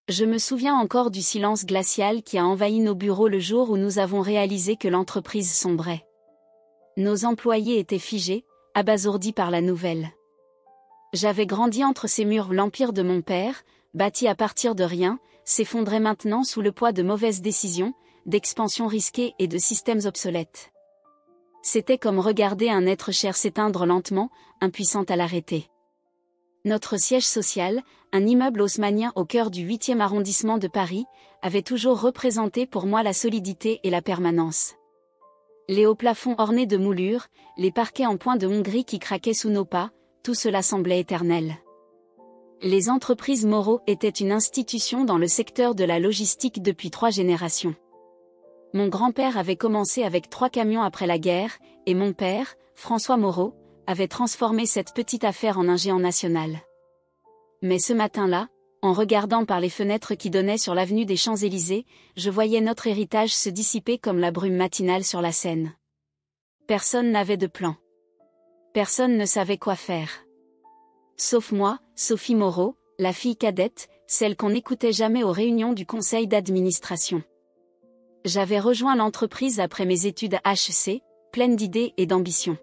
Je me souviens encore du silence glacial qui a envahi nos bureaux le jour où nous avons réalisé que l'entreprise sombrait. Nos employés étaient figés, abasourdis par la nouvelle. J'avais grandi entre ces murs. L'empire de mon père, bâti à partir de rien, s'effondrait maintenant sous le poids de mauvaises décisions, d'expansions risquées et de systèmes obsolètes. C'était comme regarder un être cher s'éteindre lentement, impuissant à l'arrêter. Notre siège social, un immeuble haussmannien au cœur du 8e arrondissement de Paris, avait toujours représenté pour moi la solidité et la permanence. Les hauts plafonds ornés de moulures, les parquets en point de Hongrie qui craquaient sous nos pas, tout cela semblait éternel. Les entreprises Moreau étaient une institution dans le secteur de la logistique depuis 3 générations. Mon grand-père avait commencé avec 3 camions après la guerre, et mon père, François Moreau, avait transformé cette petite affaire en un géant national. Mais ce matin-là, en regardant par les fenêtres qui donnaient sur l'avenue des Champs-Élysées, je voyais notre héritage se dissiper comme la brume matinale sur la Seine. Personne n'avait de plan. Personne ne savait quoi faire. Sauf moi, Sophie Moreau, la fille cadette, celle qu'on n'écoutait jamais aux réunions du conseil d'administration. J'avais rejoint l'entreprise après mes études à HEC, pleine d'idées et d'ambition.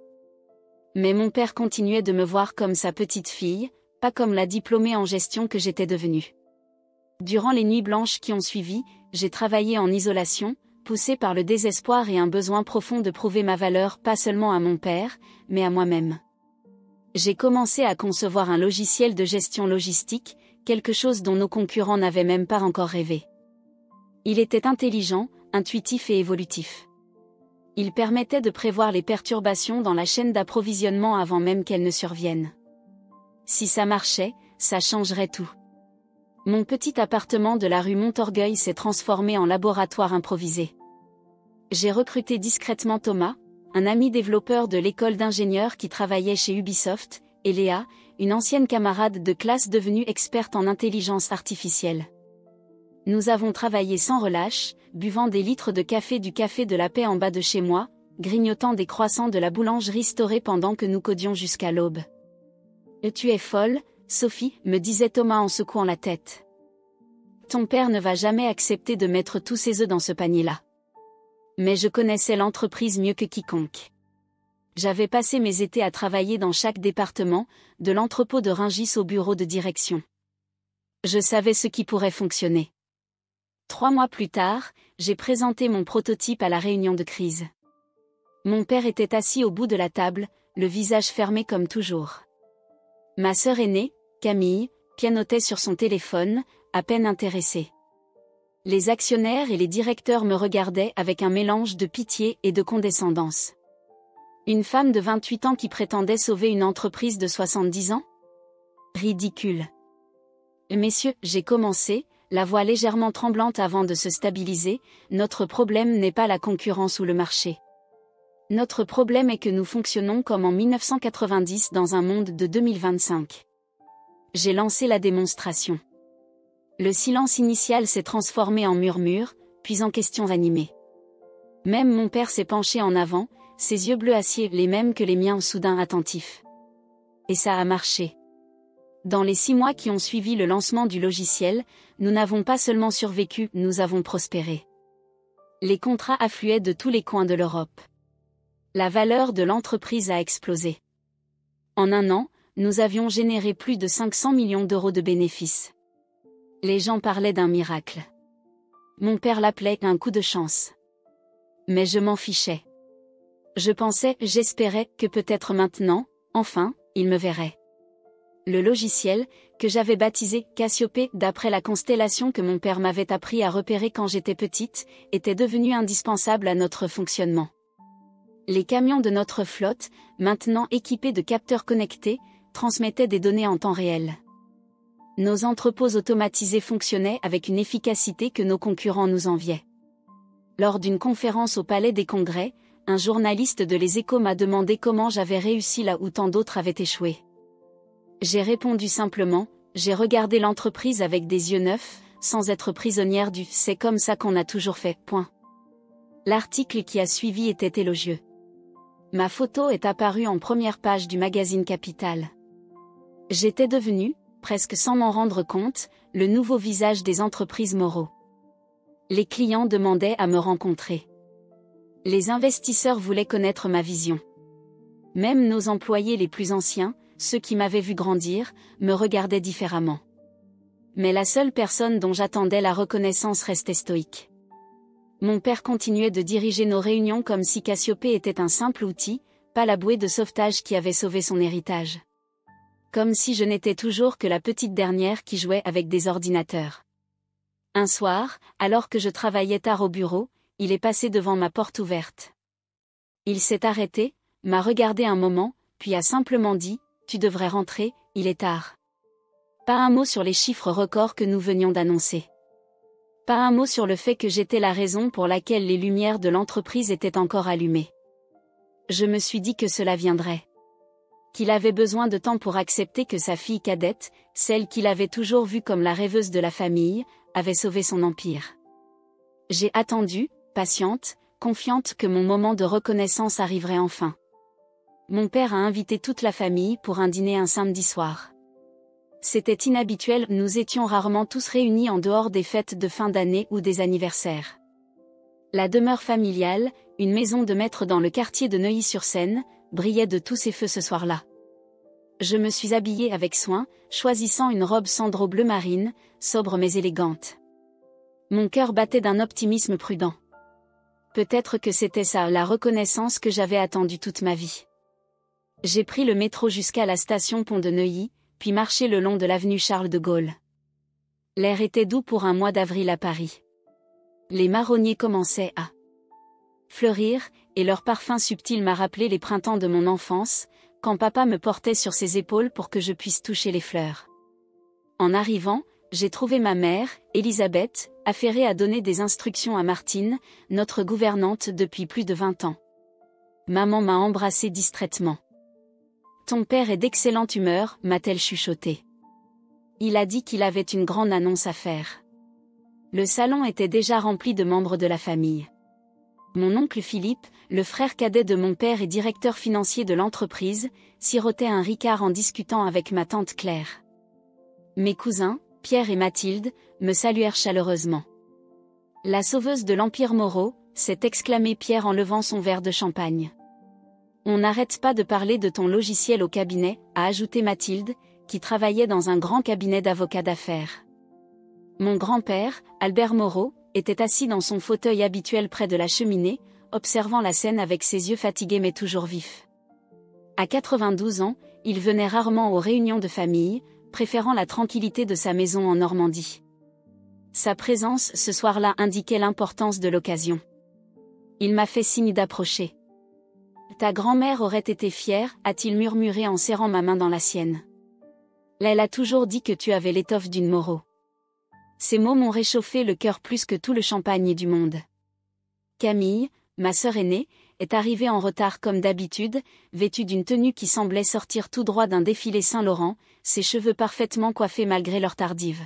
Mais mon père continuait de me voir comme sa petite fille, pas comme la diplômée en gestion que j'étais devenue. Durant les nuits blanches qui ont suivi, j'ai travaillé en isolation, poussé par le désespoir et un besoin profond de prouver ma valeur pas seulement à mon père, mais à moi-même. J'ai commencé à concevoir un logiciel de gestion logistique, quelque chose dont nos concurrents n'avaient même pas encore rêvé. Il était intelligent, intuitif et évolutif. Il permettait de prévoir les perturbations dans la chaîne d'approvisionnement avant même qu'elles ne surviennent. Si ça marchait, ça changerait tout. Mon petit appartement de la rue Montorgueil s'est transformé en laboratoire improvisé. J'ai recruté discrètement Thomas, un ami développeur de l'école d'ingénieurs qui travaillait chez Ubisoft, et Léa, une ancienne camarade de classe devenue experte en intelligence artificielle. Nous avons travaillé sans relâche, buvant des litres de café du Café de la Paix en bas de chez moi, grignotant des croissants de la boulangerie Storé pendant que nous codions jusqu'à l'aube. « Tu es folle, Sophie, me disait Thomas en secouant la tête. Ton père ne va jamais accepter de mettre tous ses œufs dans ce panier-là. Mais je connaissais l'entreprise mieux que quiconque. J'avais passé mes étés à travailler dans chaque département, de l'entrepôt de Rungis au bureau de direction. Je savais ce qui pourrait fonctionner. 3 mois plus tard, j'ai présenté mon prototype à la réunion de crise. Mon père était assis au bout de la table, le visage fermé comme toujours. Ma sœur aînée, Camille, pianotait sur son téléphone, à peine intéressée. Les actionnaires et les directeurs me regardaient avec un mélange de pitié et de condescendance. Une femme de 28 ans qui prétendait sauver une entreprise de 70 ans ? Ridicule. Messieurs, j'ai commencé, la voix légèrement tremblante avant de se stabiliser, notre problème n'est pas la concurrence ou le marché. Notre problème est que nous fonctionnons comme en 1990 dans un monde de 2025. J'ai lancé la démonstration. Le silence initial s'est transformé en murmure, puis en questions animées. Même mon père s'est penché en avant, ses yeux bleu acier, les mêmes que les miens soudain attentifs. Et ça a marché. Dans les 6 mois qui ont suivi le lancement du logiciel, nous n'avons pas seulement survécu, nous avons prospéré. Les contrats affluaient de tous les coins de l'Europe. La valeur de l'entreprise a explosé. En un an, nous avions généré plus de 500 millions d'euros de bénéfices. Les gens parlaient d'un miracle. Mon père l'appelait un coup de chance. Mais je m'en fichais. Je pensais, j'espérais, que peut-être maintenant, enfin, il me verrait. Le logiciel, que j'avais baptisé Cassiopée d'après la constellation que mon père m'avait appris à repérer quand j'étais petite, était devenu indispensable à notre fonctionnement. Les camions de notre flotte, maintenant équipés de capteurs connectés, transmettaient des données en temps réel. Nos entrepôts automatisés fonctionnaient avec une efficacité que nos concurrents nous enviaient. Lors d'une conférence au Palais des Congrès, un journaliste de Les Échos m'a demandé comment j'avais réussi là où tant d'autres avaient échoué. J'ai répondu simplement, j'ai regardé l'entreprise avec des yeux neufs, sans être prisonnière du « c'est comme ça qu'on a toujours fait ». L'article qui a suivi était élogieux. Ma photo est apparue en première page du magazine Capital. J'étais devenue, presque sans m'en rendre compte, le nouveau visage des entreprises Moreau. Les clients demandaient à me rencontrer. Les investisseurs voulaient connaître ma vision. Même nos employés les plus anciens, ceux qui m'avaient vu grandir, me regardaient différemment. Mais la seule personne dont j'attendais la reconnaissance restait stoïque. Mon père continuait de diriger nos réunions comme si Cassiopée était un simple outil, pas la bouée de sauvetage qui avait sauvé son héritage. Comme si je n'étais toujours que la petite dernière qui jouait avec des ordinateurs. Un soir, alors que je travaillais tard au bureau, il est passé devant ma porte ouverte. Il s'est arrêté, m'a regardé un moment, puis a simplement dit « Tu devrais rentrer, il est tard ». Pas un mot sur les chiffres records que nous venions d'annoncer. Pas un mot sur le fait que j'étais la raison pour laquelle les lumières de l'entreprise étaient encore allumées. Je me suis dit que cela viendrait. Qu'il avait besoin de temps pour accepter que sa fille cadette, celle qu'il avait toujours vue comme la rêveuse de la famille, avait sauvé son empire. J'ai attendu, patiente, confiante que mon moment de reconnaissance arriverait enfin. Mon père a invité toute la famille pour un dîner un samedi soir. C'était inhabituel, nous étions rarement tous réunis en dehors des fêtes de fin d'année ou des anniversaires. La demeure familiale, une maison de maître dans le quartier de Neuilly-sur-Seine, brillait de tous ses feux ce soir-là. Je me suis habillée avec soin, choisissant une robe cendreau bleu marine, sobre mais élégante. Mon cœur battait d'un optimisme prudent. Peut-être que c'était ça la reconnaissance que j'avais attendue toute ma vie. J'ai pris le métro jusqu'à la station Pont de Neuilly, puis marché le long de l'avenue Charles de Gaulle. L'air était doux pour un mois d'avril à Paris. Les marronniers commençaient à fleurir, et leur parfum subtil m'a rappelé les printemps de mon enfance, quand papa me portait sur ses épaules pour que je puisse toucher les fleurs. En arrivant, j'ai trouvé ma mère, Elisabeth, affairée à donner des instructions à Martine, notre gouvernante depuis plus de 20 ans. Maman m'a embrassée distraitement. « Ton père est d'excellente humeur », m'a-t-elle chuchoté. Il a dit qu'il avait une grande annonce à faire. Le salon était déjà rempli de membres de la famille. Mon oncle Philippe, le frère cadet de mon père et directeur financier de l'entreprise, sirotait un ricard en discutant avec ma tante Claire. Mes cousins, Pierre et Mathilde, me saluèrent chaleureusement. « La sauveuse de l'Empire Moreau », s'est exclamé Pierre en levant son verre de champagne. « On n'arrête pas de parler de ton logiciel au cabinet », a ajouté Mathilde, qui travaillait dans un grand cabinet d'avocats d'affaires. Mon grand-père, Albert Moreau, était assis dans son fauteuil habituel près de la cheminée, observant la scène avec ses yeux fatigués mais toujours vifs. À 92 ans, il venait rarement aux réunions de famille, préférant la tranquillité de sa maison en Normandie. Sa présence ce soir-là indiquait l'importance de l'occasion. Il m'a fait signe d'approcher. « Ta grand-mère aurait été fière », a-t-il murmuré en serrant ma main dans la sienne. « Elle a toujours dit que tu avais l'étoffe d'une Moreau. » Ces mots m'ont réchauffé le cœur plus que tout le champagne du monde. Camille, ma sœur aînée, est arrivée en retard comme d'habitude, vêtue d'une tenue qui semblait sortir tout droit d'un défilé Saint-Laurent, ses cheveux parfaitement coiffés malgré leur tardive.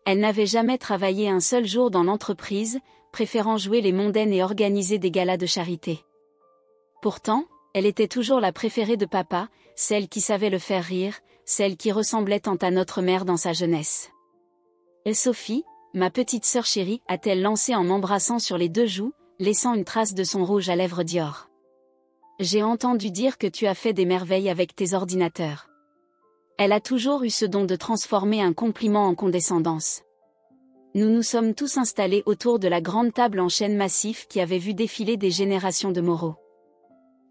Elle n'avait jamais travaillé un seul jour dans l'entreprise, préférant jouer les mondaines et organiser des galas de charité. Pourtant, elle était toujours la préférée de papa, celle qui savait le faire rire, celle qui ressemblait tant à notre mère dans sa jeunesse. Et Sophie, ma petite sœur chérie, a-t-elle lancé en m'embrassant sur les 2 joues, laissant une trace de son rouge à lèvres Dior. J'ai entendu dire que tu as fait des merveilles avec tes ordinateurs. Elle a toujours eu ce don de transformer un compliment en condescendance. Nous nous sommes tous installés autour de la grande table en chêne massif qui avait vu défiler des générations de Moreau.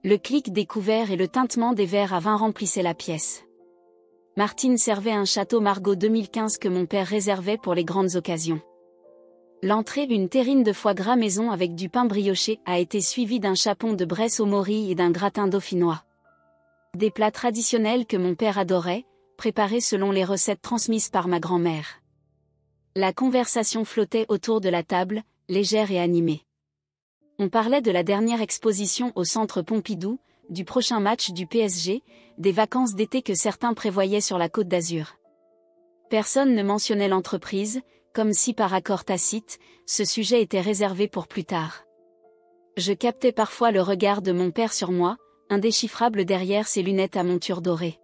Le clic des couverts et le tintement des verres à vin remplissaient la pièce. Martine servait un château Margaux 2015 que mon père réservait pour les grandes occasions. L'entrée, une terrine de foie gras maison avec du pain brioché, a été suivie d'un chapon de Bresse aux morilles et d'un gratin dauphinois. Des plats traditionnels que mon père adorait, préparés selon les recettes transmises par ma grand-mère. La conversation flottait autour de la table, légère et animée. On parlait de la dernière exposition au Centre Pompidou, du prochain match du PSG, des vacances d'été que certains prévoyaient sur la Côte d'Azur. Personne ne mentionnait l'entreprise, comme si par accord tacite, ce sujet était réservé pour plus tard. Je captais parfois le regard de mon père sur moi, indéchiffrable derrière ses lunettes à monture dorée.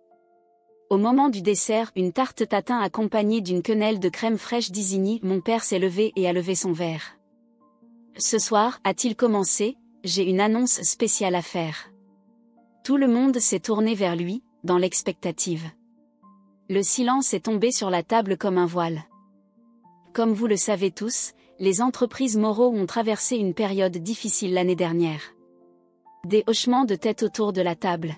Au moment du dessert, une tarte tatin accompagnée d'une quenelle de crème fraîche d'Isigny, mon père s'est levé et a levé son verre. Ce soir, a-t-il commencé, j'ai une annonce spéciale à faire. Tout le monde s'est tourné vers lui, dans l'expectative. Le silence est tombé sur la table comme un voile. Comme vous le savez tous, les entreprises Moreau ont traversé une période difficile l'année dernière. Des hochements de tête autour de la table.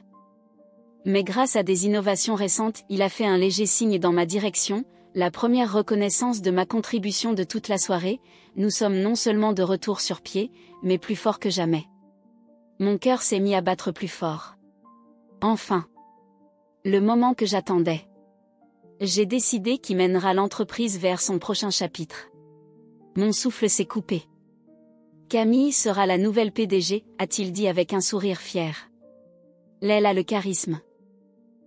Mais grâce à des innovations récentes, il a fait un léger signe dans ma direction, la première reconnaissance de ma contribution de toute la soirée. Nous sommes non seulement de retour sur pied, mais plus forts que jamais. Mon cœur s'est mis à battre plus fort. Enfin. Le moment que j'attendais. J'ai décidé qui mènera l'entreprise vers son prochain chapitre. Mon souffle s'est coupé. Camille sera la nouvelle PDG, a-t-il dit avec un sourire fier. Elle a le charisme.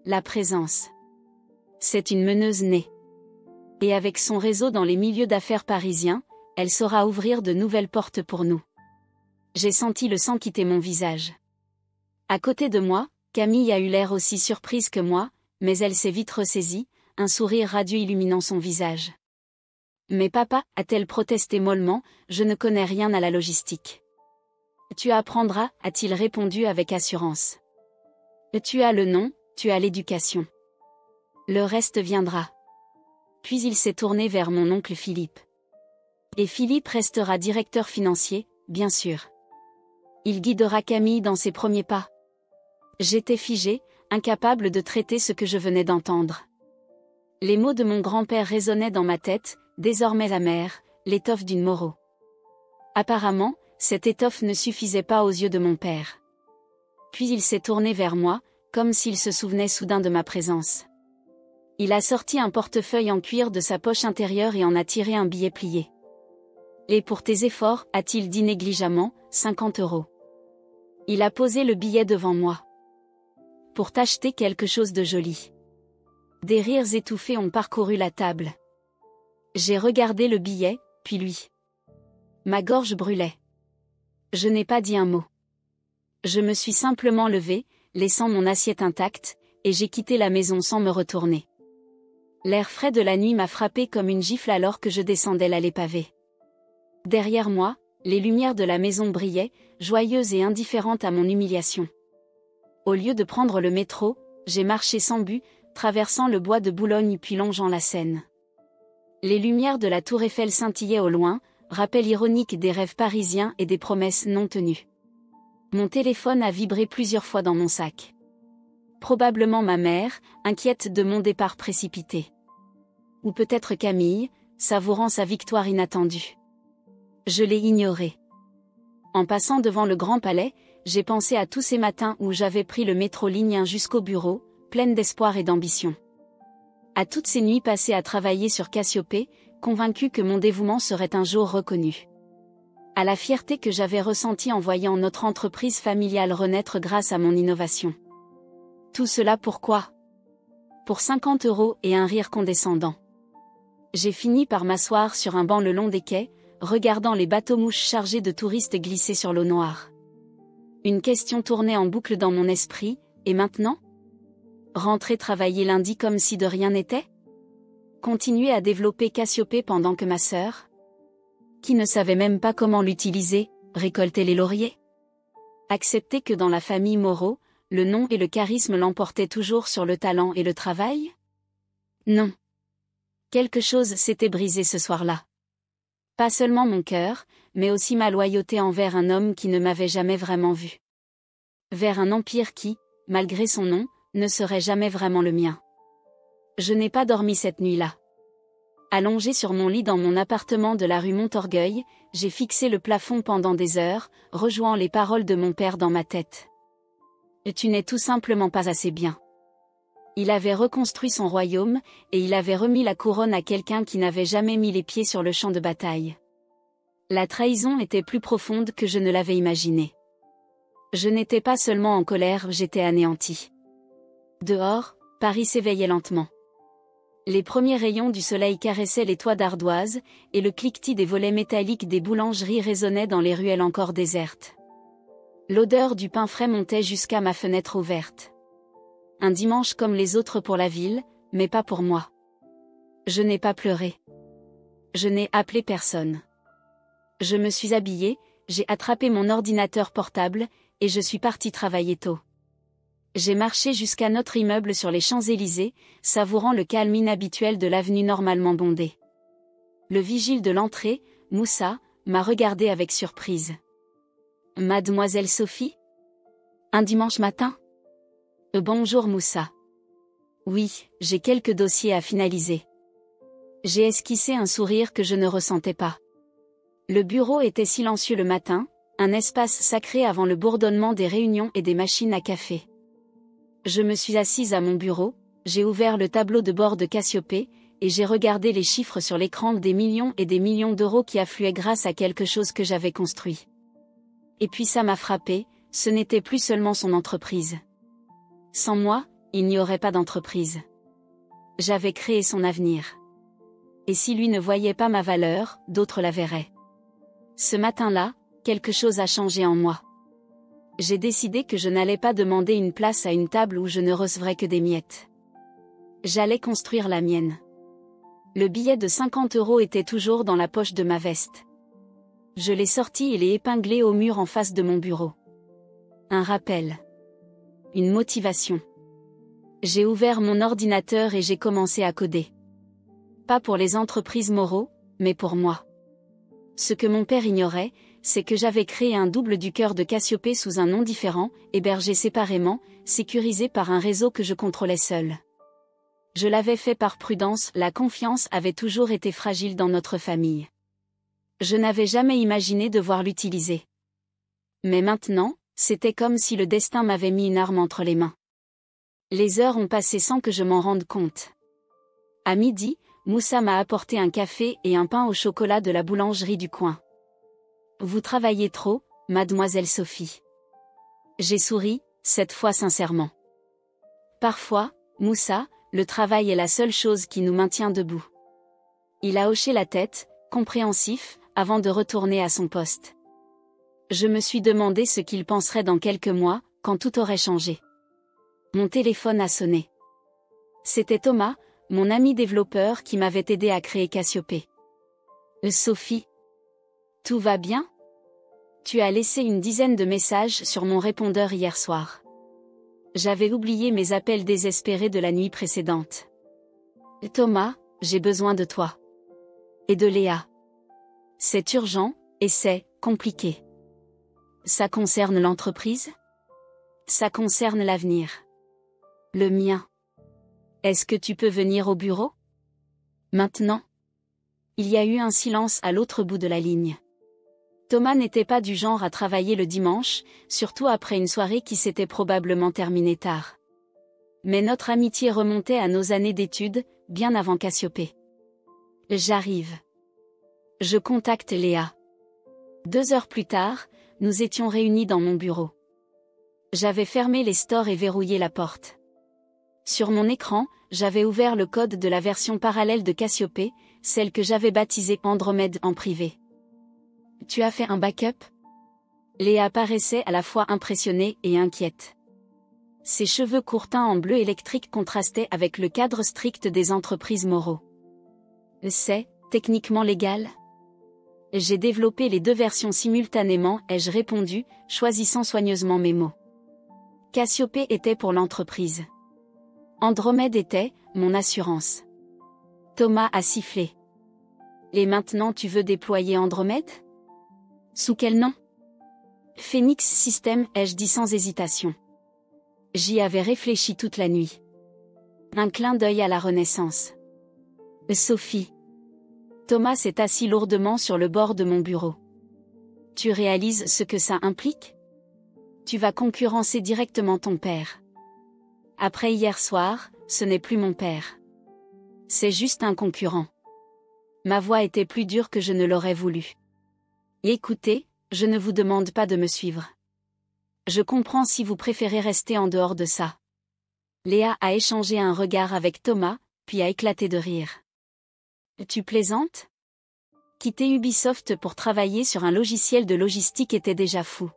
La présence. C'est une meneuse née. Et avec son réseau dans les milieux d'affaires parisiens, elle saura ouvrir de nouvelles portes pour nous. J'ai senti le sang quitter mon visage. À côté de moi, Camille a eu l'air aussi surprise que moi, mais elle s'est vite ressaisie, un sourire radieux illuminant son visage. Mais papa, a-t-elle protesté mollement, je ne connais rien à la logistique. Tu apprendras, a-t-il répondu avec assurance. Tu as le nom, tu as l'éducation. Le reste viendra. Puis il s'est tourné vers mon oncle Philippe. Et Philippe restera directeur financier, bien sûr. Il guidera Camille dans ses premiers pas. J'étais figée, incapable de traiter ce que je venais d'entendre. Les mots de mon grand-père résonnaient dans ma tête, désormais amers, l'étoffe d'une Moreau. Apparemment, cette étoffe ne suffisait pas aux yeux de mon père. Puis il s'est tourné vers moi, comme s'il se souvenait soudain de ma présence. Il a sorti un portefeuille en cuir de sa poche intérieure et en a tiré un billet plié. Et pour tes efforts, a-t-il dit négligemment, 50 €. Il a posé le billet devant moi. Pour t'acheter quelque chose de joli. Des rires étouffés ont parcouru la table. J'ai regardé le billet, puis lui. Ma gorge brûlait. Je n'ai pas dit un mot. Je me suis simplement levée, laissant mon assiette intacte, et j'ai quitté la maison sans me retourner. L'air frais de la nuit m'a frappé comme une gifle alors que je descendais l'allée pavée. Derrière moi, les lumières de la maison brillaient, joyeuses et indifférentes à mon humiliation. Au lieu de prendre le métro, j'ai marché sans but, traversant le bois de Boulogne puis longeant la Seine. Les lumières de la tour Eiffel scintillaient au loin, rappel ironique des rêves parisiens et des promesses non tenues. Mon téléphone a vibré plusieurs fois dans mon sac. Probablement ma mère, inquiète de mon départ précipité. Ou peut-être Camille, savourant sa victoire inattendue. Je l'ai ignoré. En passant devant le Grand Palais, j'ai pensé à tous ces matins où j'avais pris le métro ligne 1 jusqu'au bureau, pleine d'espoir et d'ambition. À toutes ces nuits passées à travailler sur Cassiopée, convaincue que mon dévouement serait un jour reconnu. À la fierté que j'avais ressentie en voyant notre entreprise familiale renaître grâce à mon innovation. Tout cela pourquoi ? Pour 50 € et un rire condescendant. J'ai fini par m'asseoir sur un banc le long des quais, regardant les bateaux-mouches chargés de touristes glisser sur l'eau noire. Une question tournait en boucle dans mon esprit, et maintenant ? Rentrer travailler lundi comme si de rien n'était ? Continuer à développer Cassiopée pendant que ma sœur, qui ne savait même pas comment l'utiliser, récoltait les lauriers ? Accepter que dans la famille Moreau, le nom et le charisme l'emportaient toujours sur le talent et le travail ? Non. Quelque chose s'était brisé ce soir-là. Pas seulement mon cœur, mais aussi ma loyauté envers un homme qui ne m'avait jamais vraiment vu. Vers un empire qui, malgré son nom, ne serait jamais vraiment le mien. Je n'ai pas dormi cette nuit-là. Allongé sur mon lit dans mon appartement de la rue Montorgueil, j'ai fixé le plafond pendant des heures, rejouant les paroles de mon père dans ma tête. Tu n'es tout simplement pas assez bien. Il avait reconstruit son royaume, et il avait remis la couronne à quelqu'un qui n'avait jamais mis les pieds sur le champ de bataille. La trahison était plus profonde que je ne l'avais imaginé. Je n'étais pas seulement en colère, j'étais anéanti. Dehors, Paris s'éveillait lentement. Les premiers rayons du soleil caressaient les toits d'ardoise, et le cliquetis des volets métalliques des boulangeries résonnait dans les ruelles encore désertes. L'odeur du pain frais montait jusqu'à ma fenêtre ouverte. Un dimanche comme les autres pour la ville, mais pas pour moi. Je n'ai pas pleuré. Je n'ai appelé personne. Je me suis habillée, j'ai attrapé mon ordinateur portable, et je suis partie travailler tôt. J'ai marché jusqu'à notre immeuble sur les Champs-Élysées, savourant le calme inhabituel de l'avenue normalement bondée. Le vigile de l'entrée, Moussa, m'a regardé avec surprise. « Mademoiselle Sophie ? Un dimanche matin ? Bonjour Moussa. Oui, j'ai quelques dossiers à finaliser. » J'ai esquissé un sourire que je ne ressentais pas. Le bureau était silencieux le matin, un espace sacré avant le bourdonnement des réunions et des machines à café. Je me suis assise à mon bureau, j'ai ouvert le tableau de bord de Cassiopée, et j'ai regardé les chiffres sur l'écran des millions et des millions d'euros qui affluaient grâce à quelque chose que j'avais construit. Et puis ça m'a frappé, ce n'était plus seulement son entreprise. Sans moi, il n'y aurait pas d'entreprise. J'avais créé son avenir. Et si lui ne voyait pas ma valeur, d'autres la verraient. Ce matin-là, quelque chose a changé en moi. J'ai décidé que je n'allais pas demander une place à une table où je ne recevrais que des miettes. J'allais construire la mienne. Le billet de 50 € était toujours dans la poche de ma veste. Je l'ai sorti et l'ai épinglé au mur en face de mon bureau. Un rappel. Une motivation. J'ai ouvert mon ordinateur et j'ai commencé à coder. Pas pour les entreprises Moreau, mais pour moi. Ce que mon père ignorait, c'est que j'avais créé un double du cœur de Cassiopée sous un nom différent, hébergé séparément, sécurisé par un réseau que je contrôlais seul. Je l'avais fait par prudence, la confiance avait toujours été fragile dans notre famille. Je n'avais jamais imaginé devoir l'utiliser. Mais maintenant, c'était comme si le destin m'avait mis une arme entre les mains. Les heures ont passé sans que je m'en rende compte. À midi, Moussa m'a apporté un café et un pain au chocolat de la boulangerie du coin. « Vous travaillez trop, mademoiselle Sophie. » J'ai souri, cette fois sincèrement. Parfois, Moussa, le travail est la seule chose qui nous maintient debout. Il a hoché la tête, compréhensif, avant de retourner à son poste. Je me suis demandé ce qu'il penserait dans quelques mois, quand tout aurait changé. Mon téléphone a sonné. C'était Thomas, mon ami développeur qui m'avait aidé à créer Cassiopée. « Sophie. Tout va bien ? Tu as laissé une dizaine de messages sur mon répondeur hier soir. J'avais oublié mes appels désespérés de la nuit précédente. Thomas, j'ai besoin de toi. Et de Léa. C'est urgent, et c'est compliqué. Ça concerne l'entreprise ? Ça concerne l'avenir. Le mien. Est-ce que tu peux venir au bureau ? Maintenant ? Il y a eu un silence à l'autre bout de la ligne. Thomas n'était pas du genre à travailler le dimanche, surtout après une soirée qui s'était probablement terminée tard. Mais notre amitié remontait à nos années d'études, bien avant Cassiopée. J'arrive. Je contacte Léa. 2 heures plus tard, nous étions réunis dans mon bureau. J'avais fermé les stores et verrouillé la porte. Sur mon écran, j'avais ouvert le code de la version parallèle de Cassiopée, celle que j'avais baptisée Andromède en privé. « Tu as fait un backup ?» Léa paraissait à la fois impressionnée et inquiète. Ses cheveux courts teints en bleu électrique contrastaient avec le cadre strict des entreprises Moreau. « C'est techniquement légal ? » J'ai développé les 2 versions simultanément, ai-je répondu, choisissant soigneusement mes mots. Cassiopée était pour l'entreprise. Andromède était mon assurance. Thomas a sifflé. « Et maintenant tu veux déployer Andromède ? Sous quel nom ? Phoenix System, ai-je dit sans hésitation. J'y avais réfléchi toute la nuit. Un clin d'œil à la Renaissance. Sophie. Thomas s'est assis lourdement sur le bord de mon bureau. Tu réalises ce que ça implique ? Tu vas concurrencer directement ton père. Après hier soir, ce n'est plus mon père. C'est juste un concurrent. Ma voix était plus dure que je ne l'aurais voulu. Écoutez, je ne vous demande pas de me suivre. Je comprends si vous préférez rester en dehors de ça. Léa a échangé un regard avec Thomas, puis a éclaté de rire. Tu plaisantes ? Quitter Ubisoft pour travailler sur un logiciel de logistique était déjà fou.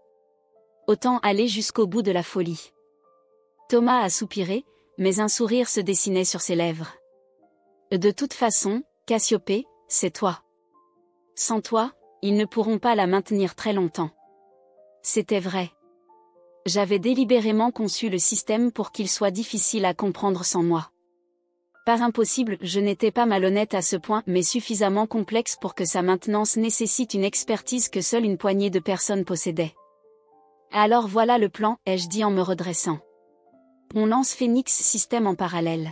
Autant aller jusqu'au bout de la folie. Thomas a soupiré, mais un sourire se dessinait sur ses lèvres. De toute façon, Cassiopée, c'est toi. Sans toi, ils ne pourront pas la maintenir très longtemps. C'était vrai. J'avais délibérément conçu le système pour qu'il soit difficile à comprendre sans moi. Pas impossible, je n'étais pas malhonnête à ce point, mais suffisamment complexe pour que sa maintenance nécessite une expertise que seule une poignée de personnes possédait. Alors voilà le plan, ai-je dit en me redressant. On lance Phoenix System en parallèle.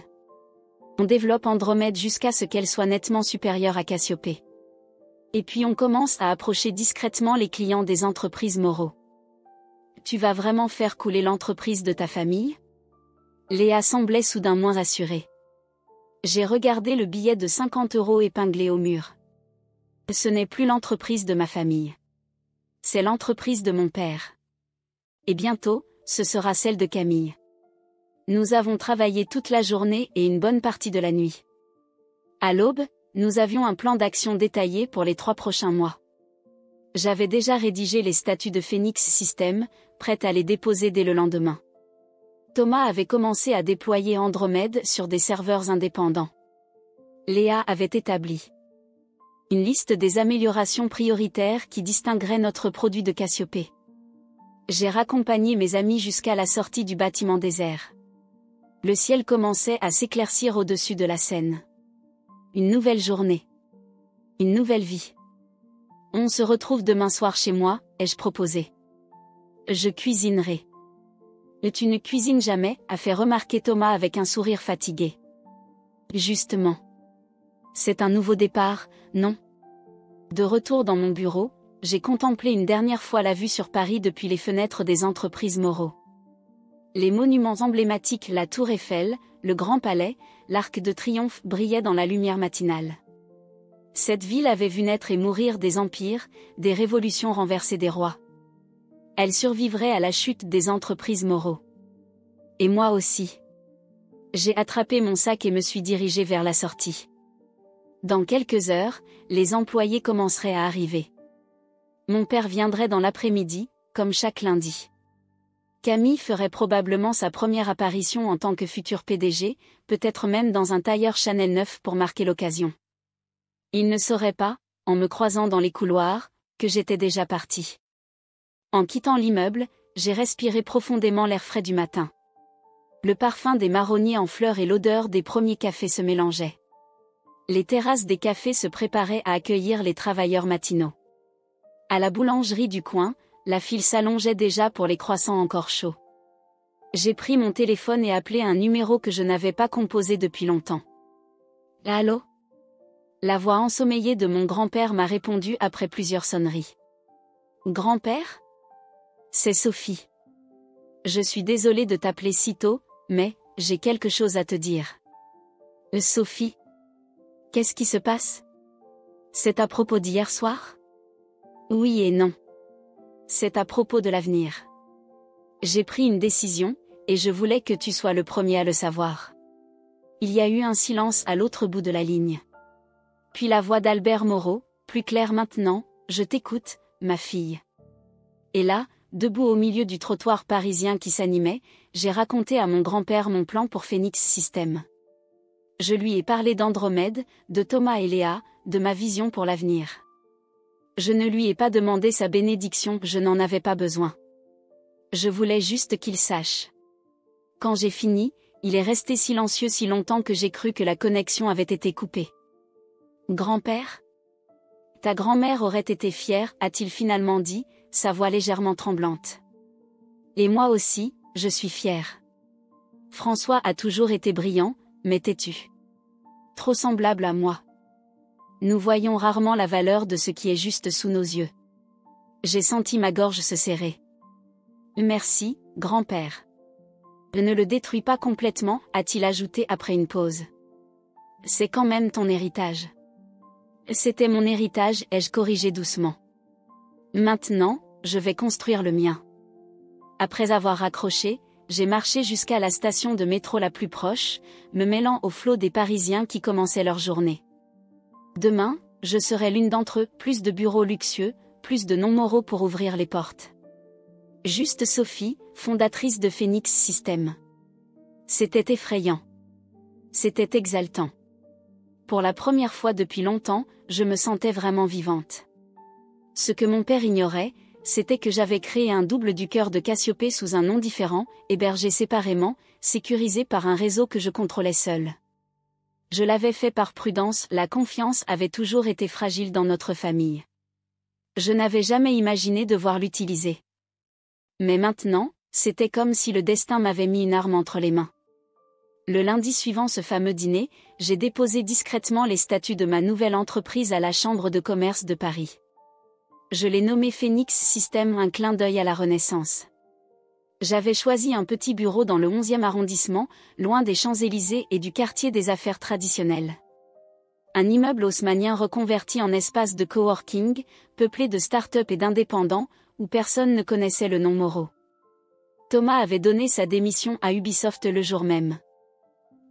On développe Andromède jusqu'à ce qu'elle soit nettement supérieure à Cassiopée. Et puis on commence à approcher discrètement les clients des entreprises Moreau. Tu vas vraiment faire couler l'entreprise de ta famille ? Léa semblait soudain moins rassurée. J'ai regardé le billet de 50 € épinglé au mur. Ce n'est plus l'entreprise de ma famille. C'est l'entreprise de mon père. Et bientôt, ce sera celle de Camille. Nous avons travaillé toute la journée et une bonne partie de la nuit. À l'aube, nous avions un plan d'action détaillé pour les 3 prochains mois. J'avais déjà rédigé les statuts de Phoenix System, prête à les déposer dès le lendemain. Thomas avait commencé à déployer Andromède sur des serveurs indépendants. Léa avait établi une liste des améliorations prioritaires qui distingueraient notre produit de Cassiopée. J'ai raccompagné mes amis jusqu'à la sortie du bâtiment désert. Le ciel commençait à s'éclaircir au-dessus de la Seine. Une nouvelle journée. Une nouvelle vie. On se retrouve demain soir chez moi, ai-je proposé. Je cuisinerai. Tu ne cuisines jamais, a fait remarquer Thomas avec un sourire fatigué. Justement. C'est un nouveau départ, non ? De retour dans mon bureau, j'ai contemplé une dernière fois la vue sur Paris depuis les fenêtres des entreprises Moreau. Les monuments emblématiques, la Tour Eiffel, le Grand Palais, l'Arc de Triomphe brillaient dans la lumière matinale. Cette ville avait vu naître et mourir des empires, des révolutions renverser des rois. Elle survivrait à la chute des entreprises Moreau. Et moi aussi. J'ai attrapé mon sac et me suis dirigé vers la sortie. Dans quelques heures, les employés commenceraient à arriver. Mon père viendrait dans l'après-midi, comme chaque lundi. Camille ferait probablement sa première apparition en tant que futur PDG, peut-être même dans un tailleur Chanel neuf pour marquer l'occasion. Il ne saurait pas, en me croisant dans les couloirs, que j'étais déjà partie. En quittant l'immeuble, j'ai respiré profondément l'air frais du matin. Le parfum des marronniers en fleurs et l'odeur des premiers cafés se mélangeaient. Les terrasses des cafés se préparaient à accueillir les travailleurs matinaux. À la boulangerie du coin, la file s'allongeait déjà pour les croissants encore chauds. J'ai pris mon téléphone et appelé un numéro que je n'avais pas composé depuis longtemps. Allô ? La voix ensommeillée de mon grand-père m'a répondu après plusieurs sonneries. Grand-père ? C'est Sophie. Je suis désolée de t'appeler si tôt, mais j'ai quelque chose à te dire. Sophie ? Qu'est-ce qui se passe ? C'est à propos d'hier soir ? Oui et non. C'est à propos de l'avenir. J'ai pris une décision, et je voulais que tu sois le premier à le savoir. Il y a eu un silence à l'autre bout de la ligne. Puis la voix d'Albert Moreau, plus claire maintenant, « Je t'écoute, ma fille. » Et là, debout au milieu du trottoir parisien qui s'animait, j'ai raconté à mon grand-père mon plan pour Phoenix System. Je lui ai parlé d'Andromède, de Thomas et Léa, de ma vision pour l'avenir. Je ne lui ai pas demandé sa bénédiction, je n'en avais pas besoin. Je voulais juste qu'il sache. Quand j'ai fini, il est resté silencieux si longtemps que j'ai cru que la connexion avait été coupée. Grand-père ? Ta grand-mère aurait été fière, a-t-il finalement dit, sa voix légèrement tremblante. Et moi aussi, je suis fière. François a toujours été brillant, mais têtu. Trop semblable à moi. Nous voyons rarement la valeur de ce qui est juste sous nos yeux. J'ai senti ma gorge se serrer. Merci, grand-père. Ne le détruis pas complètement, a-t-il ajouté après une pause. C'est quand même ton héritage. C'était mon héritage, ai-je corrigé doucement. Maintenant, je vais construire le mien. Après avoir raccroché, j'ai marché jusqu'à la station de métro la plus proche, me mêlant au flot des Parisiens qui commençaient leur journée. Demain, je serai l'une d'entre eux, plus de bureaux luxueux, plus de non-moraux pour ouvrir les portes. Juste Sophie, fondatrice de Phoenix System. C'était effrayant. C'était exaltant. Pour la première fois depuis longtemps, je me sentais vraiment vivante. Ce que mon père ignorait, c'était que j'avais créé un double du cœur de Cassiopée sous un nom différent, hébergé séparément, sécurisé par un réseau que je contrôlais seul. Je l'avais fait par prudence, la confiance avait toujours été fragile dans notre famille. Je n'avais jamais imaginé devoir l'utiliser. Mais maintenant, c'était comme si le destin m'avait mis une arme entre les mains. Le lundi suivant ce fameux dîner, j'ai déposé discrètement les statuts de ma nouvelle entreprise à la Chambre de commerce de Paris. Je l'ai nommé Phoenix System, un clin d'œil à la Renaissance. J'avais choisi un petit bureau dans le 11e arrondissement, loin des Champs-Élysées et du quartier des affaires traditionnelles. Un immeuble haussmannien reconverti en espace de coworking, peuplé de start-up et d'indépendants, où personne ne connaissait le nom Moreau. Thomas avait donné sa démission à Ubisoft le jour même.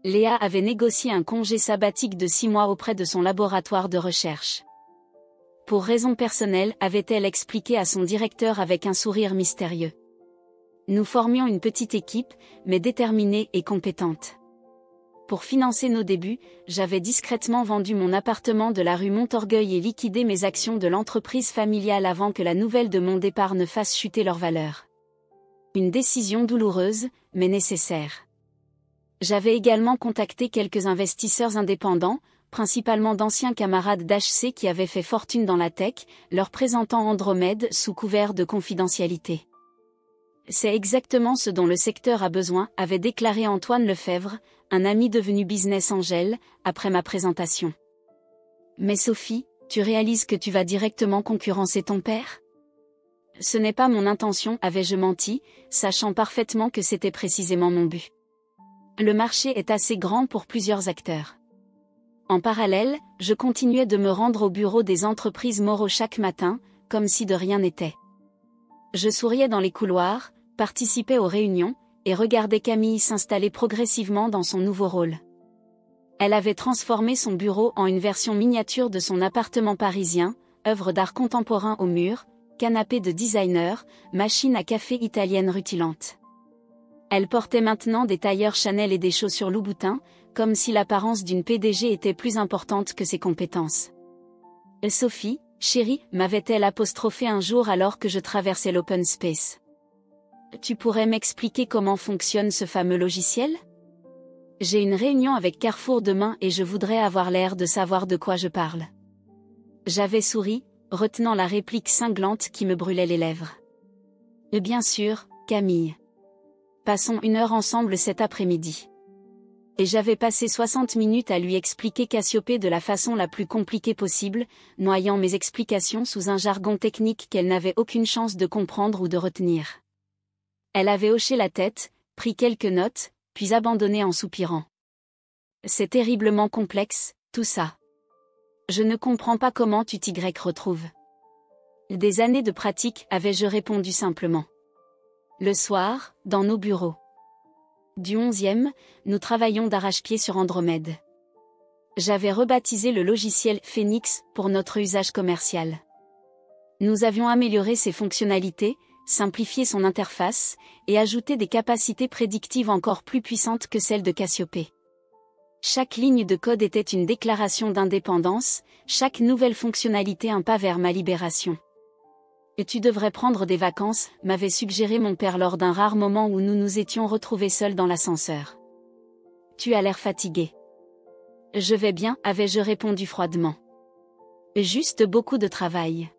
Léa avait négocié un congé sabbatique de 6 mois auprès de son laboratoire de recherche. Pour raisons personnelles, avait-elle expliqué à son directeur avec un sourire mystérieux. Nous formions une petite équipe, mais déterminée et compétente. Pour financer nos débuts, j'avais discrètement vendu mon appartement de la rue Montorgueil et liquidé mes actions de l'entreprise familiale avant que la nouvelle de mon départ ne fasse chuter leur valeur. Une décision douloureuse, mais nécessaire. J'avais également contacté quelques investisseurs indépendants, principalement d'anciens camarades d'HC qui avaient fait fortune dans la tech, leur présentant Andromède sous couvert de confidentialité. C'est exactement ce dont le secteur a besoin, avait déclaré Antoine Lefebvre, un ami devenu business angel, après ma présentation. Mais Sophie, tu réalises que tu vas directement concurrencer ton père ? Ce n'est pas mon intention, avais-je menti, sachant parfaitement que c'était précisément mon but. Le marché est assez grand pour plusieurs acteurs. En parallèle, je continuais de me rendre au bureau des entreprises Moreau chaque matin, comme si de rien n'était. Je souriais dans les couloirs, participais aux réunions, et regardais Camille s'installer progressivement dans son nouveau rôle. Elle avait transformé son bureau en une version miniature de son appartement parisien, œuvre d'art contemporain au mur, canapé de designer, machine à café italienne rutilante. Elle portait maintenant des tailleurs Chanel et des chaussures Louboutin, comme si l'apparence d'une PDG était plus importante que ses compétences. Sophie, chérie, m'avait-elle apostrophé un jour alors que je traversais l'open space. Tu pourrais m'expliquer comment fonctionne ce fameux logiciel ? J'ai une réunion avec Carrefour demain et je voudrais avoir l'air de savoir de quoi je parle. J'avais souri, retenant la réplique cinglante qui me brûlait les lèvres. Et bien sûr, Camille. Passons 1 heure ensemble cet après-midi. Et j'avais passé 60 minutes à lui expliquer Cassiopée de la façon la plus compliquée possible, noyant mes explications sous un jargon technique qu'elle n'avait aucune chance de comprendre ou de retenir. Elle avait hoché la tête, pris quelques notes, puis abandonné en soupirant. C'est terriblement complexe, tout ça. Je ne comprends pas comment tu t'y retrouves. Des années de pratique, avais-je répondu simplement. Le soir, dans nos bureaux. Du 11e, nous travaillons d'arrache-pied sur Andromède. J'avais rebaptisé le logiciel Phoenix pour notre usage commercial. Nous avions amélioré ses fonctionnalités, simplifié son interface, et ajouté des capacités prédictives encore plus puissantes que celles de Cassiopée. Chaque ligne de code était une déclaration d'indépendance, chaque nouvelle fonctionnalité un pas vers ma libération. Et tu devrais prendre des vacances, m'avait suggéré mon père lors d'un rare moment où nous nous étions retrouvés seuls dans l'ascenseur. Tu as l'air fatigué. Je vais bien, avais-je répondu froidement. Juste beaucoup de travail.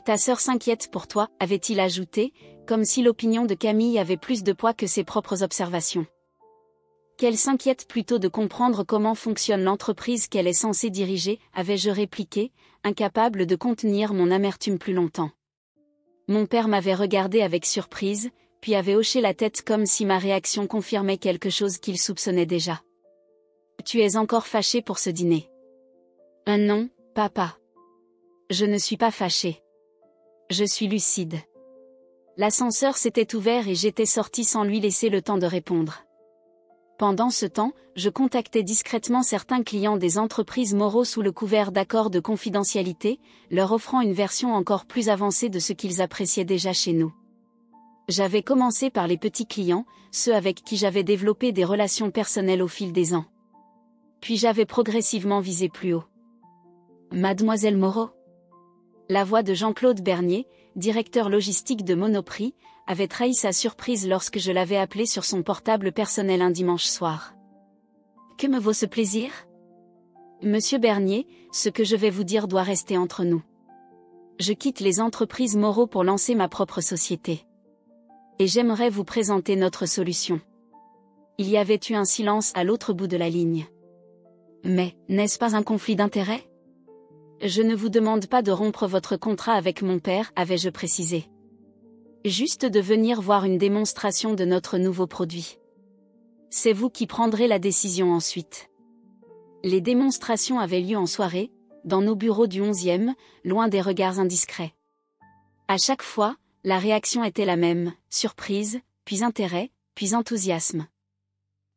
Ta sœur s'inquiète pour toi, avait-il ajouté, comme si l'opinion de Camille avait plus de poids que ses propres observations. Qu'elle s'inquiète plutôt de comprendre comment fonctionne l'entreprise qu'elle est censée diriger, avais-je répliqué, incapable de contenir mon amertume plus longtemps. Mon père m'avait regardé avec surprise, puis avait hoché la tête comme si ma réaction confirmait quelque chose qu'il soupçonnait déjà. Tu es encore fâché pour ce dîner. Non, papa. Je ne suis pas fâché. Je suis lucide. L'ascenseur s'était ouvert et j'étais sorti sans lui laisser le temps de répondre. Pendant ce temps, je contactais discrètement certains clients des entreprises Moreau sous le couvert d'accords de confidentialité, leur offrant une version encore plus avancée de ce qu'ils appréciaient déjà chez nous. J'avais commencé par les petits clients, ceux avec qui j'avais développé des relations personnelles au fil des ans. Puis j'avais progressivement visé plus haut. Mademoiselle Moreau. La voix de Jean-Claude Bernier, directeur logistique de Monoprix, avait trahi sa surprise lorsque je l'avais appelé sur son portable personnel un dimanche soir. Que me vaut ce plaisir? Monsieur Bernier, ce que je vais vous dire doit rester entre nous. Je quitte les entreprises Moreau pour lancer ma propre société. Et j'aimerais vous présenter notre solution. Il y avait eu un silence à l'autre bout de la ligne. Mais, n'est-ce pas un conflit d'intérêts? Je ne vous demande pas de rompre votre contrat avec mon père, avais-je précisé. Juste de venir voir une démonstration de notre nouveau produit. C'est vous qui prendrez la décision ensuite. Les démonstrations avaient lieu en soirée, dans nos bureaux du 11e, loin des regards indiscrets. À chaque fois, la réaction était la même, surprise, puis intérêt, puis enthousiasme.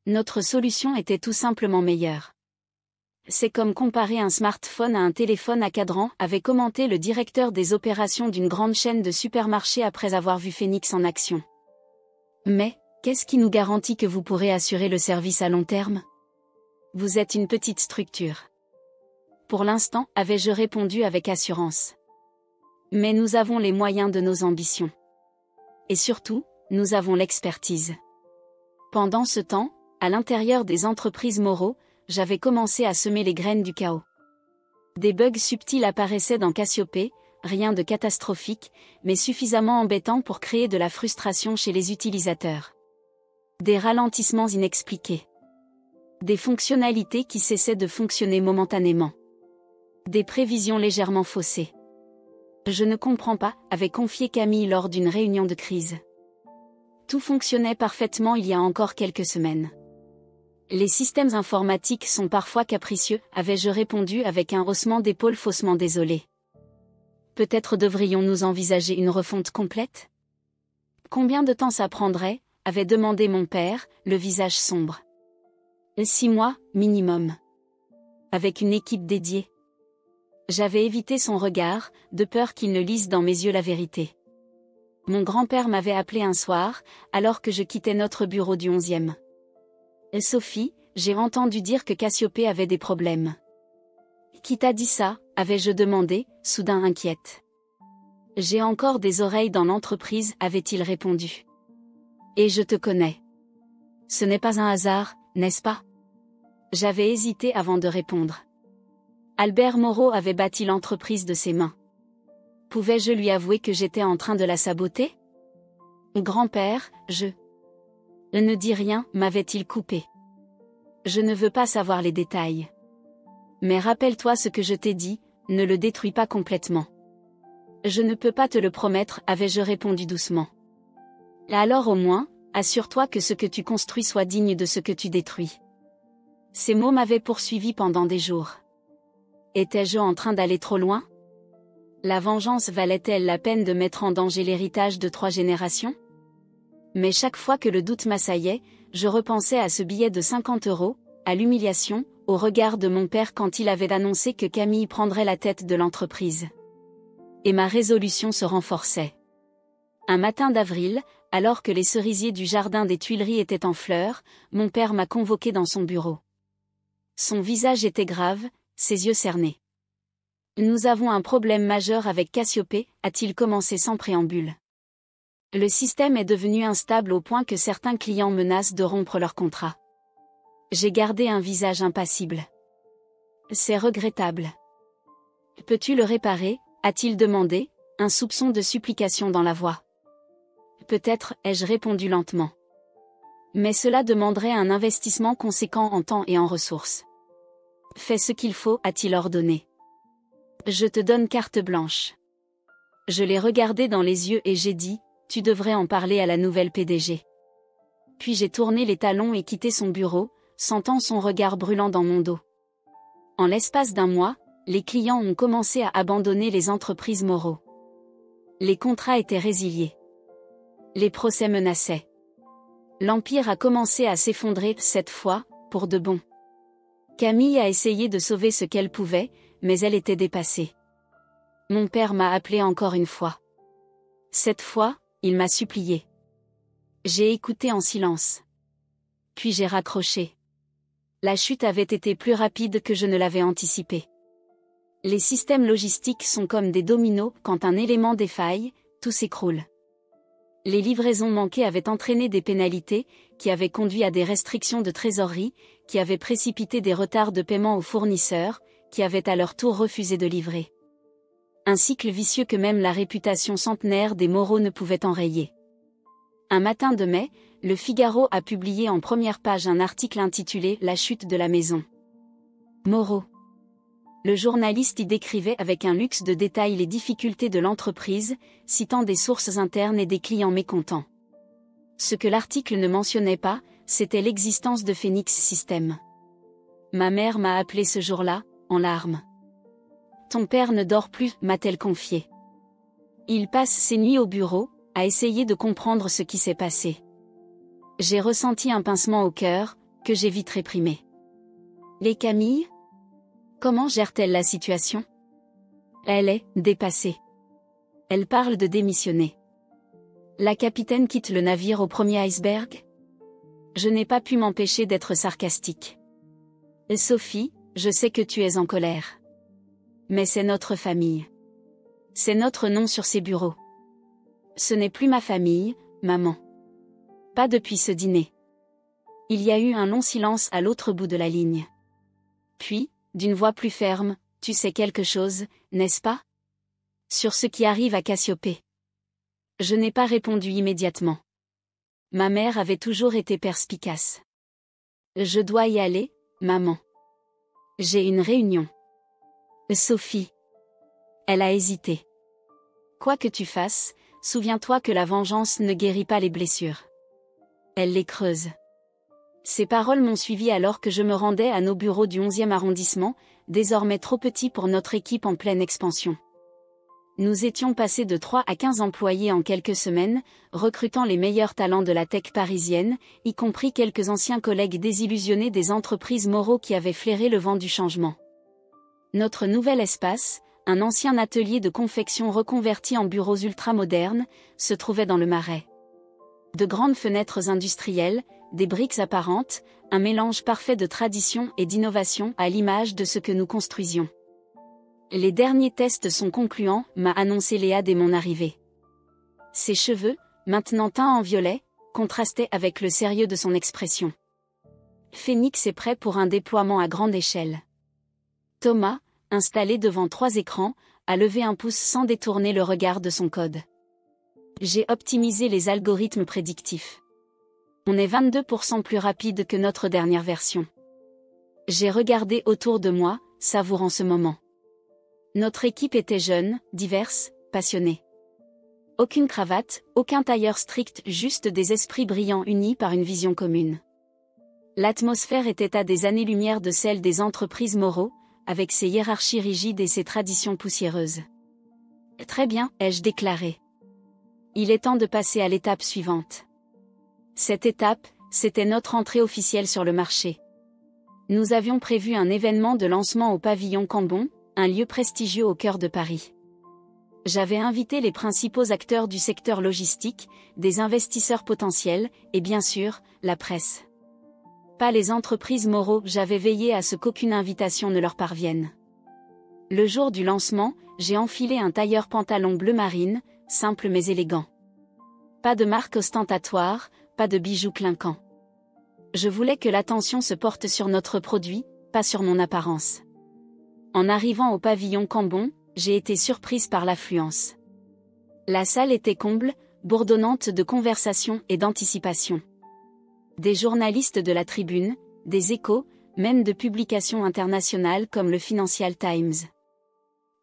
Notre solution était tout simplement meilleure. C'est comme comparer un smartphone à un téléphone à cadran, avait commenté le directeur des opérations d'une grande chaîne de supermarchés après avoir vu Phoenix en action. Mais, qu'est-ce qui nous garantit que vous pourrez assurer le service à long terme? Vous êtes une petite structure. Pour l'instant, avais-je répondu avec assurance. Mais nous avons les moyens de nos ambitions. Et surtout, nous avons l'expertise. Pendant ce temps, à l'intérieur des entreprises Moreau, j'avais commencé à semer les graines du chaos. Des bugs subtils apparaissaient dans Cassiopée, rien de catastrophique, mais suffisamment embêtant pour créer de la frustration chez les utilisateurs. Des ralentissements inexpliqués. Des fonctionnalités qui cessaient de fonctionner momentanément. Des prévisions légèrement faussées. Je ne comprends pas, avait confié Camille lors d'une réunion de crise. Tout fonctionnait parfaitement il y a encore quelques semaines. Les systèmes informatiques sont parfois capricieux, avais-je répondu avec un haussement d'épaule faussement désolé. Peut-être devrions-nous envisager une refonte complète? Combien de temps ça prendrait? Avait demandé mon père, le visage sombre. 6 mois, minimum. Avec une équipe dédiée. J'avais évité son regard, de peur qu'il ne lise dans mes yeux la vérité. Mon grand-père m'avait appelé un soir, alors que je quittais notre bureau du 11e. Sophie, j'ai entendu dire que Cassiopée avait des problèmes. Qui t'a dit ça? Avais-je demandé, soudain inquiète. J'ai encore des oreilles dans l'entreprise, avait-il répondu. Et je te connais. Ce n'est pas un hasard, n'est-ce pas? J'avais hésité avant de répondre. Albert Moreau avait bâti l'entreprise de ses mains. Pouvais-je lui avouer que j'étais en train de la saboter? Grand-père, ne dis rien, m'avait-il coupé. Je ne veux pas savoir les détails. Mais rappelle-toi ce que je t'ai dit, ne le détruis pas complètement. Je ne peux pas te le promettre, avais-je répondu doucement. Alors au moins, assure-toi que ce que tu construis soit digne de ce que tu détruis. Ces mots m'avaient poursuivi pendant des jours. Étais-je en train d'aller trop loin? La vengeance valait-elle la peine de mettre en danger l'héritage de 3 générations? Mais chaque fois que le doute m'assaillait, je repensais à ce billet de 50 €, à l'humiliation, au regard de mon père quand il avait annoncé que Camille prendrait la tête de l'entreprise. Et ma résolution se renforçait. Un matin d'avril, alors que les cerisiers du jardin des Tuileries étaient en fleurs, mon père m'a convoqué dans son bureau. Son visage était grave, ses yeux cernés. Nous avons un problème majeur avec Cassiopée, a-t-il commencé sans préambule. Le système est devenu instable au point que certains clients menacent de rompre leur contrat. J'ai gardé un visage impassible. C'est regrettable. Peux-tu le réparer? A-t-il demandé, un soupçon de supplication dans la voix. Peut-être, ai-je répondu lentement. Mais cela demanderait un investissement conséquent en temps et en ressources. Fais ce qu'il faut, a-t-il ordonné. Je te donne carte blanche. Je l'ai regardé dans les yeux et j'ai dit, tu devrais en parler à la nouvelle PDG. Puis j'ai tourné les talons et quitté son bureau, sentant son regard brûlant dans mon dos. En l'espace d'un mois, les clients ont commencé à abandonner les entreprises Moreau. Les contrats étaient résiliés. Les procès menaçaient. L'empire a commencé à s'effondrer, cette fois, pour de bon. Camille a essayé de sauver ce qu'elle pouvait, mais elle était dépassée. Mon père m'a appelé encore une fois. Cette fois, il m'a supplié. J'ai écouté en silence. Puis j'ai raccroché. La chute avait été plus rapide que je ne l'avais anticipé. Les systèmes logistiques sont comme des dominos, quand un élément défaille, tout s'écroule. Les livraisons manquées avaient entraîné des pénalités, qui avaient conduit à des restrictions de trésorerie, qui avaient précipité des retards de paiement aux fournisseurs, qui avaient à leur tour refusé de livrer. Un cycle vicieux que même la réputation centenaire des Moreau ne pouvait enrayer. Un matin de mai, Le Figaro a publié en première page un article intitulé « La chute de la maison ». Moreau. Le journaliste y décrivait avec un luxe de détails les difficultés de l'entreprise, citant des sources internes et des clients mécontents. Ce que l'article ne mentionnait pas, c'était l'existence de Phoenix Systems. Ma mère m'a appelé ce jour-là, en larmes. « Ton père ne dort plus », m'a-t-elle confié. Il passe ses nuits au bureau, à essayer de comprendre ce qui s'est passé. J'ai ressenti un pincement au cœur, que j'ai vite réprimé. Les Camille ? Comment gère-t-elle la situation ? Elle est dépassée. Elle parle de démissionner. La capitaine quitte le navire au premier iceberg ? Je n'ai pas pu m'empêcher d'être sarcastique. Sophie, je sais que tu es en colère. Mais c'est notre famille. C'est notre nom sur ces bureaux. Ce n'est plus ma famille, maman. Pas depuis ce dîner. Il y a eu un long silence à l'autre bout de la ligne. Puis, d'une voix plus ferme, tu sais quelque chose, n'est-ce pas ? Sur ce qui arrive à Cassiopée. Je n'ai pas répondu immédiatement. Ma mère avait toujours été perspicace. Je dois y aller, maman. J'ai une réunion. Sophie. Elle a hésité. Quoi que tu fasses, souviens-toi que la vengeance ne guérit pas les blessures. Elle les creuse. Ces paroles m'ont suivi alors que je me rendais à nos bureaux du 11e arrondissement, désormais trop petits pour notre équipe en pleine expansion. Nous étions passés de 3 à 15 employés en quelques semaines, recrutant les meilleurs talents de la tech parisienne, y compris quelques anciens collègues désillusionnés des entreprises Moreau qui avaient flairé le vent du changement. Notre nouvel espace, un ancien atelier de confection reconverti en bureaux ultramodernes, se trouvait dans le Marais. De grandes fenêtres industrielles, des briques apparentes, un mélange parfait de tradition et d'innovation à l'image de ce que nous construisions. Les derniers tests sont concluants, m'a annoncé Léa dès mon arrivée. Ses cheveux, maintenant teints en violet, contrastaient avec le sérieux de son expression. Phoenix est prêt pour un déploiement à grande échelle. Thomas, installé devant 3 écrans, a levé un pouce sans détourner le regard de son code. J'ai optimisé les algorithmes prédictifs. On est 22% plus rapide que notre dernière version. J'ai regardé autour de moi, savourant ce moment. Notre équipe était jeune, diverse, passionnée. Aucune cravate, aucun tailleur strict, juste des esprits brillants unis par une vision commune. L'atmosphère était à des années-lumière de celle des entreprises Moreau, avec ses hiérarchies rigides et ses traditions poussiéreuses. Très bien, ai-je déclaré. Il est temps de passer à l'étape suivante. Cette étape, c'était notre entrée officielle sur le marché. Nous avions prévu un événement de lancement au pavillon Cambon, un lieu prestigieux au cœur de Paris. J'avais invité les principaux acteurs du secteur logistique, des investisseurs potentiels, et bien sûr, la presse. Pas les entreprises Moreau, j'avais veillé à ce qu'aucune invitation ne leur parvienne. Le jour du lancement, j'ai enfilé un tailleur pantalon bleu marine, simple mais élégant. Pas de marque ostentatoire, pas de bijoux clinquants. Je voulais que l'attention se porte sur notre produit, pas sur mon apparence. En arrivant au pavillon Cambon, j'ai été surprise par l'affluence. La salle était comble, bourdonnante de conversation et d'anticipation. Des journalistes de la Tribune, des Échos, même de publications internationales comme le Financial Times.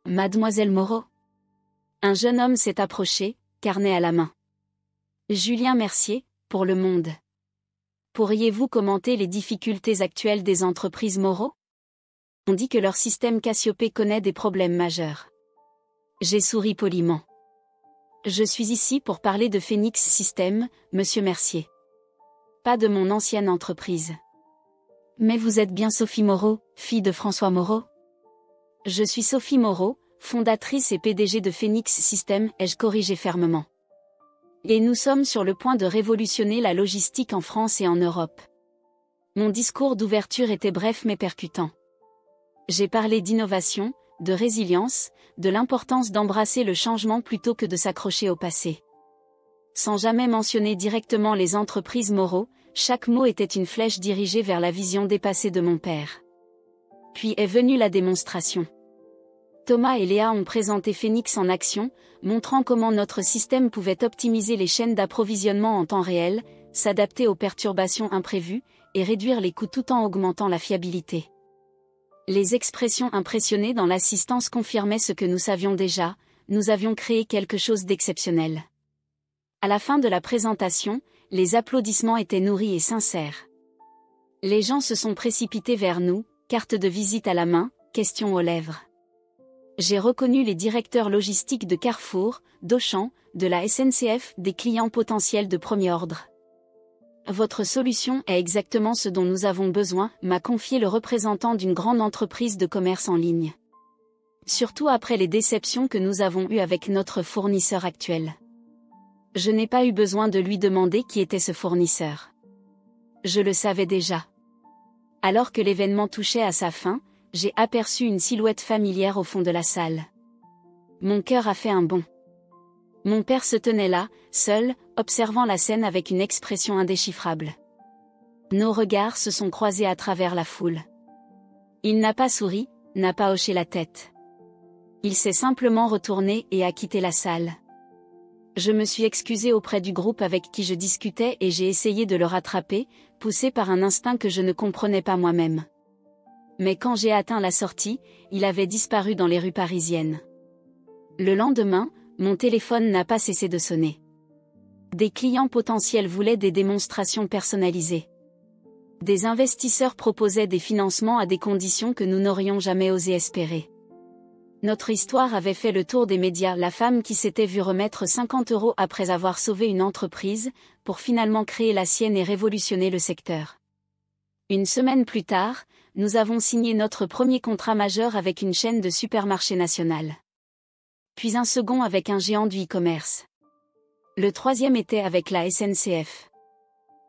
Mademoiselle Moreau. Un jeune homme s'est approché, carnet à la main. Julien Mercier, pour Le Monde. Pourriez-vous commenter les difficultés actuelles des entreprises Moreau ? On dit que leur système Cassiopée connaît des problèmes majeurs. J'ai souri poliment. Je suis ici pour parler de Phoenix Systems, monsieur Mercier. Pas de mon ancienne entreprise. Mais vous êtes bien Sophie Moreau, fille de François Moreau ? Je suis Sophie Moreau, fondatrice et PDG de Phoenix Systems, ai-je corrigé fermement. Et nous sommes sur le point de révolutionner la logistique en France et en Europe. Mon discours d'ouverture était bref mais percutant. J'ai parlé d'innovation, de résilience, de l'importance d'embrasser le changement plutôt que de s'accrocher au passé. Sans jamais mentionner directement les entreprises Moreau, chaque mot était une flèche dirigée vers la vision dépassée de mon père. Puis est venue la démonstration. Thomas et Léa ont présenté Phoenix en action, montrant comment notre système pouvait optimiser les chaînes d'approvisionnement en temps réel, s'adapter aux perturbations imprévues, et réduire les coûts tout en augmentant la fiabilité. Les expressions impressionnées dans l'assistance confirmaient ce que nous savions déjà, nous avions créé quelque chose d'exceptionnel. À la fin de la présentation, les applaudissements étaient nourris et sincères. Les gens se sont précipités vers nous, carte de visite à la main, questions aux lèvres. J'ai reconnu les directeurs logistiques de Carrefour, d'Auchan, de la SNCF, des clients potentiels de premier ordre. Votre solution est exactement ce dont nous avons besoin, m'a confié le représentant d'une grande entreprise de commerce en ligne. Surtout après les déceptions que nous avons eues avec notre fournisseur actuel. Je n'ai pas eu besoin de lui demander qui était ce fournisseur. Je le savais déjà. Alors que l'événement touchait à sa fin, j'ai aperçu une silhouette familière au fond de la salle. Mon cœur a fait un bond. Mon père se tenait là, seul, observant la scène avec une expression indéchiffrable. Nos regards se sont croisés à travers la foule. Il n'a pas souri, n'a pas hoché la tête. Il s'est simplement retourné et a quitté la salle. Je me suis excusée auprès du groupe avec qui je discutais et j'ai essayé de le rattraper, poussé par un instinct que je ne comprenais pas moi-même. Mais quand j'ai atteint la sortie, il avait disparu dans les rues parisiennes. Le lendemain, mon téléphone n'a pas cessé de sonner. Des clients potentiels voulaient des démonstrations personnalisées. Des investisseurs proposaient des financements à des conditions que nous n'aurions jamais osé espérer. Notre histoire avait fait le tour des médias, la femme qui s'était vue remettre 50 € après avoir sauvé une entreprise, pour finalement créer la sienne et révolutionner le secteur. Une semaine plus tard, nous avons signé notre premier contrat majeur avec une chaîne de supermarchés nationale. Puis un second avec un géant du e-commerce. Le troisième était avec la SNCF.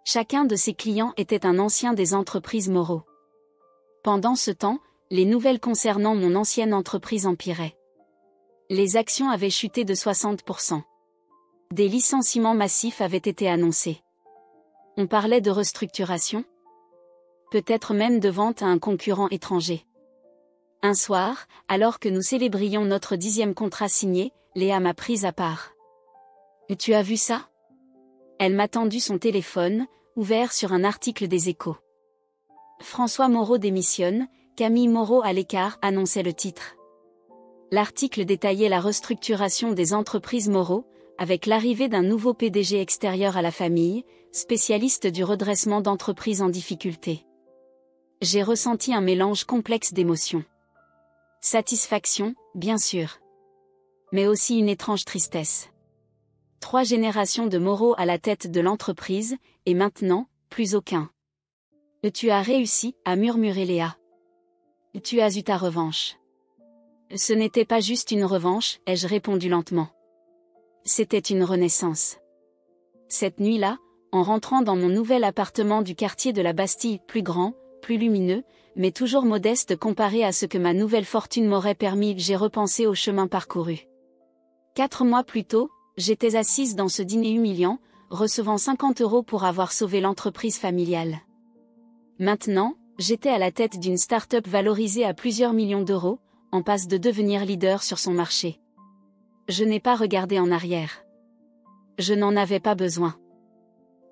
Chacun de ces clients était un ancien des entreprises Moreau. Pendant ce temps, les nouvelles concernant mon ancienne entreprise empiraient. Les actions avaient chuté de 60%. Des licenciements massifs avaient été annoncés. On parlait de restructuration. Peut-être même de vente à un concurrent étranger. Un soir, alors que nous célébrions notre 10e contrat signé, Léa m'a prise à part. « Tu as vu ça ?» Elle m'a tendu son téléphone, ouvert sur un article des Échos. François Moreau démissionne, Camille Moreau à l'écart, annonçait le titre. L'article détaillait la restructuration des entreprises Moreau, avec l'arrivée d'un nouveau PDG extérieur à la famille, spécialiste du redressement d'entreprises en difficulté. J'ai ressenti un mélange complexe d'émotions. Satisfaction, bien sûr. Mais aussi une étrange tristesse. 3 générations de Moreau à la tête de l'entreprise, et maintenant, plus aucun. « Tu as réussi », a murmuré Léa. « Tu as eu ta revanche. » Ce n'était pas juste une revanche, ai-je répondu lentement. C'était une renaissance. Cette nuit-là, en rentrant dans mon nouvel appartement du quartier de la Bastille, plus grand, plus lumineux, mais toujours modeste comparé à ce que ma nouvelle fortune m'aurait permis, j'ai repensé au chemin parcouru. 4 mois plus tôt, j'étais assise dans ce dîner humiliant, recevant 50 € pour avoir sauvé l'entreprise familiale. Maintenant, j'étais à la tête d'une start-up valorisée à plusieurs millions d'euros, en passe de devenir leader sur son marché. Je n'ai pas regardé en arrière. Je n'en avais pas besoin.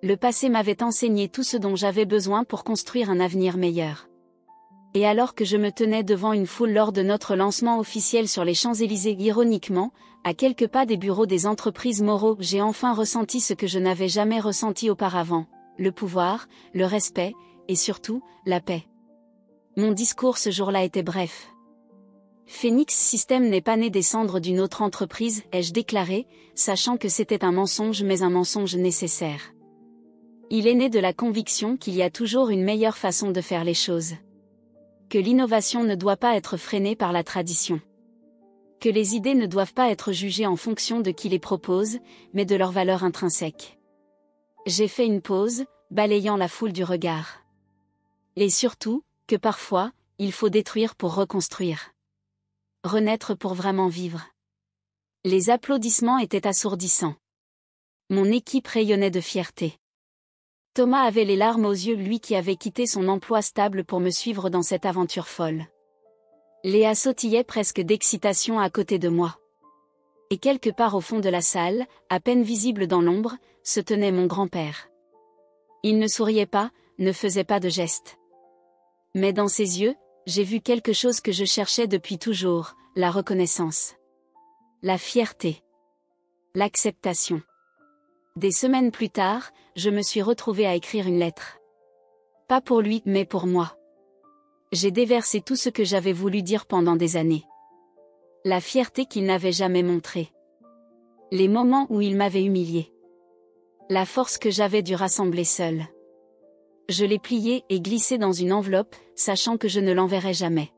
Le passé m'avait enseigné tout ce dont j'avais besoin pour construire un avenir meilleur. Et alors que je me tenais devant une foule lors de notre lancement officiel sur les Champs-Élysées, ironiquement, à quelques pas des bureaux des entreprises Moreau, j'ai enfin ressenti ce que je n'avais jamais ressenti auparavant, le pouvoir, le respect, et surtout, la paix. Mon discours ce jour-là était bref. Phoenix System n'est pas né des cendres d'une autre entreprise, ai-je déclaré, sachant que c'était un mensonge mais un mensonge nécessaire. Il est né de la conviction qu'il y a toujours une meilleure façon de faire les choses. Que l'innovation ne doit pas être freinée par la tradition. Que les idées ne doivent pas être jugées en fonction de qui les propose, mais de leur valeur intrinsèque. J'ai fait une pause, balayant la foule du regard. Et surtout, que parfois, il faut détruire pour reconstruire. Renaître pour vraiment vivre. Les applaudissements étaient assourdissants. Mon équipe rayonnait de fierté. Thomas avait les larmes aux yeux, lui qui avait quitté son emploi stable pour me suivre dans cette aventure folle. Léa sautillait presque d'excitation à côté de moi. Et quelque part au fond de la salle, à peine visible dans l'ombre, se tenait mon grand-père. Il ne souriait pas, ne faisait pas de gestes. Mais dans ses yeux, j'ai vu quelque chose que je cherchais depuis toujours, la reconnaissance. La fierté. L'acceptation. Des semaines plus tard, je me suis retrouvée à écrire une lettre. Pas pour lui, mais pour moi. J'ai déversé tout ce que j'avais voulu dire pendant des années. La fierté qu'il n'avait jamais montrée. Les moments où il m'avait humiliée. La force que j'avais dû rassembler seule. Je l'ai pliée et glissée dans une enveloppe, sachant que je ne l'enverrais jamais.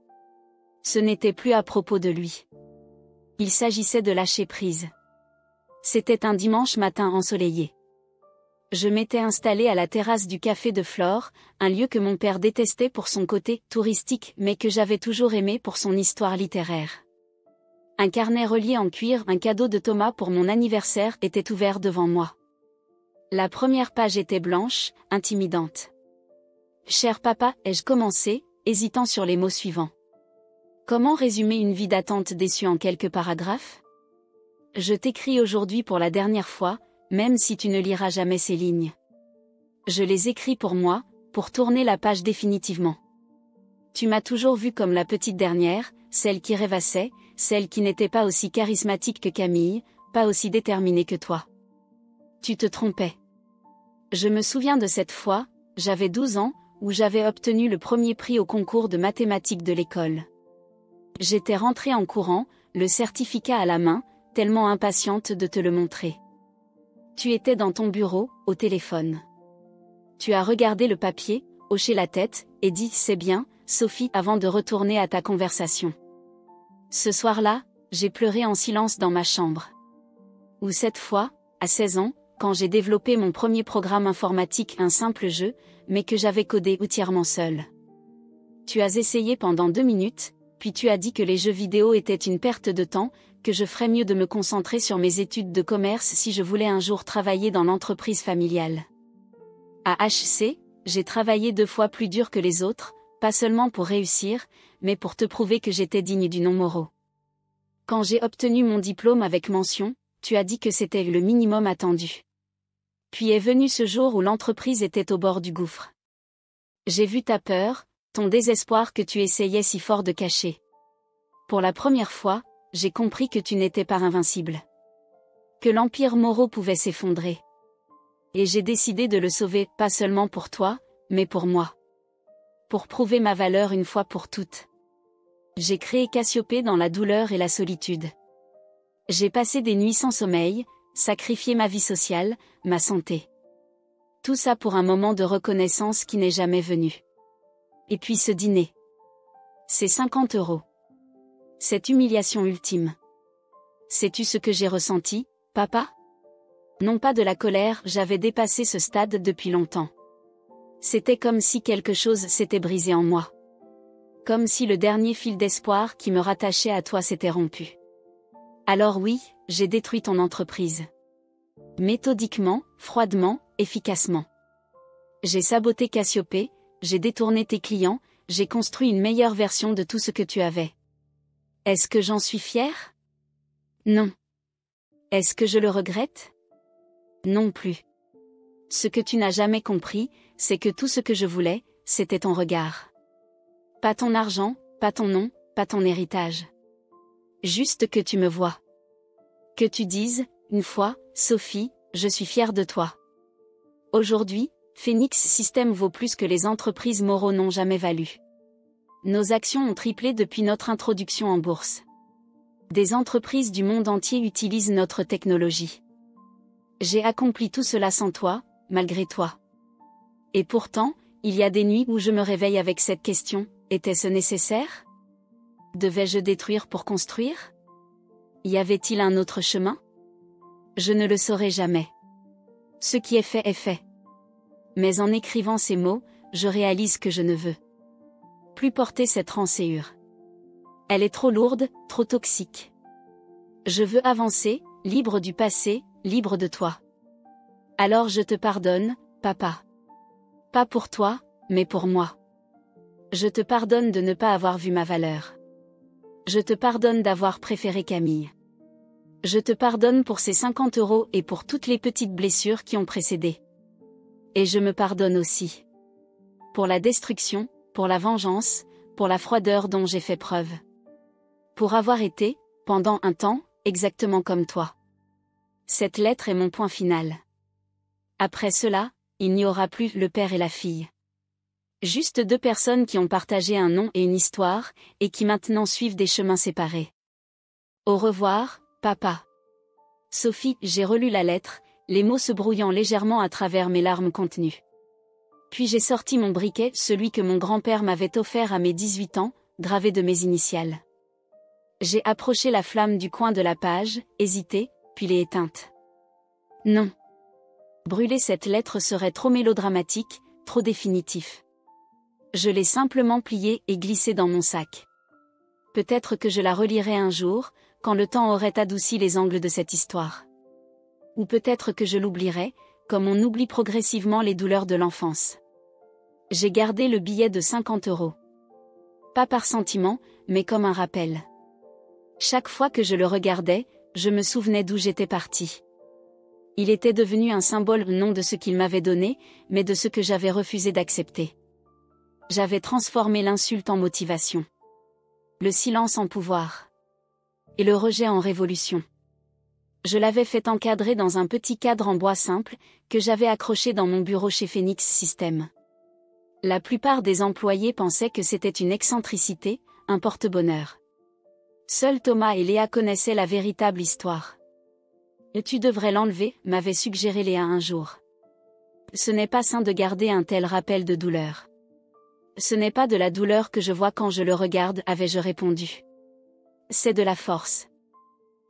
Ce n'était plus à propos de lui. Il s'agissait de lâcher prise. C'était un dimanche matin ensoleillé. Je m'étais installée à la terrasse du Café de Flore, un lieu que mon père détestait pour son côté touristique mais que j'avais toujours aimé pour son histoire littéraire. Un carnet relié en cuir, un cadeau de Thomas pour mon anniversaire, était ouvert devant moi. La première page était blanche, intimidante. « Cher papa » ai-je commencé, hésitant sur les mots suivants. Comment résumer une vie d'attente déçue en quelques paragraphes ? Je t'écris aujourd'hui pour la dernière fois, même si tu ne liras jamais ces lignes. Je les écris pour moi, pour tourner la page définitivement. Tu m'as toujours vue comme la petite dernière, celle qui rêvassait, celle qui n'était pas aussi charismatique que Camille, pas aussi déterminée que toi. Tu te trompais. Je me souviens de cette fois, j'avais 12 ans, où j'avais obtenu le premier prix au concours de mathématiques de l'école. J'étais rentrée en courant, le certificat à la main, tellement impatiente de te le montrer. Tu étais dans ton bureau, au téléphone. Tu as regardé le papier, hoché la tête, et dit « C'est bien, Sophie » avant de retourner à ta conversation. Ce soir-là, j'ai pleuré en silence dans ma chambre. Ou cette fois, à 16 ans, quand j'ai développé mon premier programme informatique, un simple jeu, mais que j'avais codé entièrement seul. Tu as essayé pendant 2 minutes, puis tu as dit que les jeux vidéo étaient une perte de temps, que je ferais mieux de me concentrer sur mes études de commerce si je voulais un jour travailler dans l'entreprise familiale. À HC, j'ai travaillé 2 fois plus dur que les autres, pas seulement pour réussir, mais pour te prouver que j'étais digne du nom Moreau. Quand j'ai obtenu mon diplôme avec mention, tu as dit que c'était le minimum attendu. Puis est venu ce jour où l'entreprise était au bord du gouffre. J'ai vu ta peur, ton désespoir que tu essayais si fort de cacher. Pour la première fois, j'ai compris que tu n'étais pas invincible. Que l'empire Moreau pouvait s'effondrer. Et j'ai décidé de le sauver, pas seulement pour toi, mais pour moi. Pour prouver ma valeur une fois pour toutes. J'ai créé Cassiopée dans la douleur et la solitude. J'ai passé des nuits sans sommeil, sacrifié ma vie sociale, ma santé. Tout ça pour un moment de reconnaissance qui n'est jamais venu. Et puis ce dîner. C'est 50 €. Cette humiliation ultime. Sais-tu ce que j'ai ressenti, papa ? Non pas de la colère, j'avais dépassé ce stade depuis longtemps. C'était comme si quelque chose s'était brisé en moi. Comme si le dernier fil d'espoir qui me rattachait à toi s'était rompu. Alors oui, j'ai détruit ton entreprise. Méthodiquement, froidement, efficacement. J'ai saboté Cassiopée, j'ai détourné tes clients, j'ai construit une meilleure version de tout ce que tu avais. Est-ce que j'en suis fière ? Non. Est-ce que je le regrette ? Non plus. Ce que tu n'as jamais compris, c'est que tout ce que je voulais, c'était ton regard. Pas ton argent, pas ton nom, pas ton héritage. Juste que tu me vois. Que tu dises, une fois, Sophie, je suis fière de toi. Aujourd'hui, Phoenix System vaut plus que les entreprises Moreau n'ont jamais valu. Nos actions ont triplé depuis notre introduction en bourse. Des entreprises du monde entier utilisent notre technologie. J'ai accompli tout cela sans toi, malgré toi. Et pourtant, il y a des nuits où je me réveille avec cette question, était-ce nécessaire ? Devais-je détruire pour construire ? Y avait-il un autre chemin? Je ne le saurai jamais. Ce qui est fait est fait. Mais en écrivant ces mots, je réalise que je ne veux plus porter cette rancœur. Elle est trop lourde, trop toxique. Je veux avancer, libre du passé, libre de toi. Alors je te pardonne, papa. Pas pour toi, mais pour moi. Je te pardonne de ne pas avoir vu ma valeur. Je te pardonne d'avoir préféré Camille. Je te pardonne pour ces 50 € et pour toutes les petites blessures qui ont précédé. Et je me pardonne aussi. Pour la destruction, pour la vengeance, pour la froideur dont j'ai fait preuve. Pour avoir été, pendant un temps, exactement comme toi. Cette lettre est mon point final. Après cela, il n'y aura plus le père et la fille. Juste deux personnes qui ont partagé un nom et une histoire, et qui maintenant suivent des chemins séparés. Au revoir, papa. Sophie, j'ai relu la lettre, les mots se brouillant légèrement à travers mes larmes contenues. Puis j'ai sorti mon briquet, celui que mon grand-père m'avait offert à mes 18 ans, gravé de mes initiales. J'ai approché la flamme du coin de la page, hésité, puis l'ai éteinte. Non. Brûler cette lettre serait trop mélodramatique, trop définitif. Je l'ai simplement pliée et glissée dans mon sac. Peut-être que je la relirai un jour, quand le temps aurait adouci les angles de cette histoire. Ou peut-être que je l'oublierai, comme on oublie progressivement les douleurs de l'enfance. J'ai gardé le billet de 50 €. Pas par sentiment, mais comme un rappel. Chaque fois que je le regardais, je me souvenais d'où j'étais partie. Il était devenu un symbole non de ce qu'il m'avait donné, mais de ce que j'avais refusé d'accepter. J'avais transformé l'insulte en motivation. Le silence en pouvoir. Et le rejet en révolution. Je l'avais fait encadrer dans un petit cadre en bois simple, que j'avais accroché dans mon bureau chez Phoenix System. La plupart des employés pensaient que c'était une excentricité, un porte-bonheur. Seuls Thomas et Léa connaissaient la véritable histoire. « Tu devrais l'enlever », m'avait suggéré Léa un jour. Ce n'est pas sain de garder un tel rappel de douleur. Ce n'est pas de la douleur que je vois quand je le regarde, avais-je répondu. C'est de la force.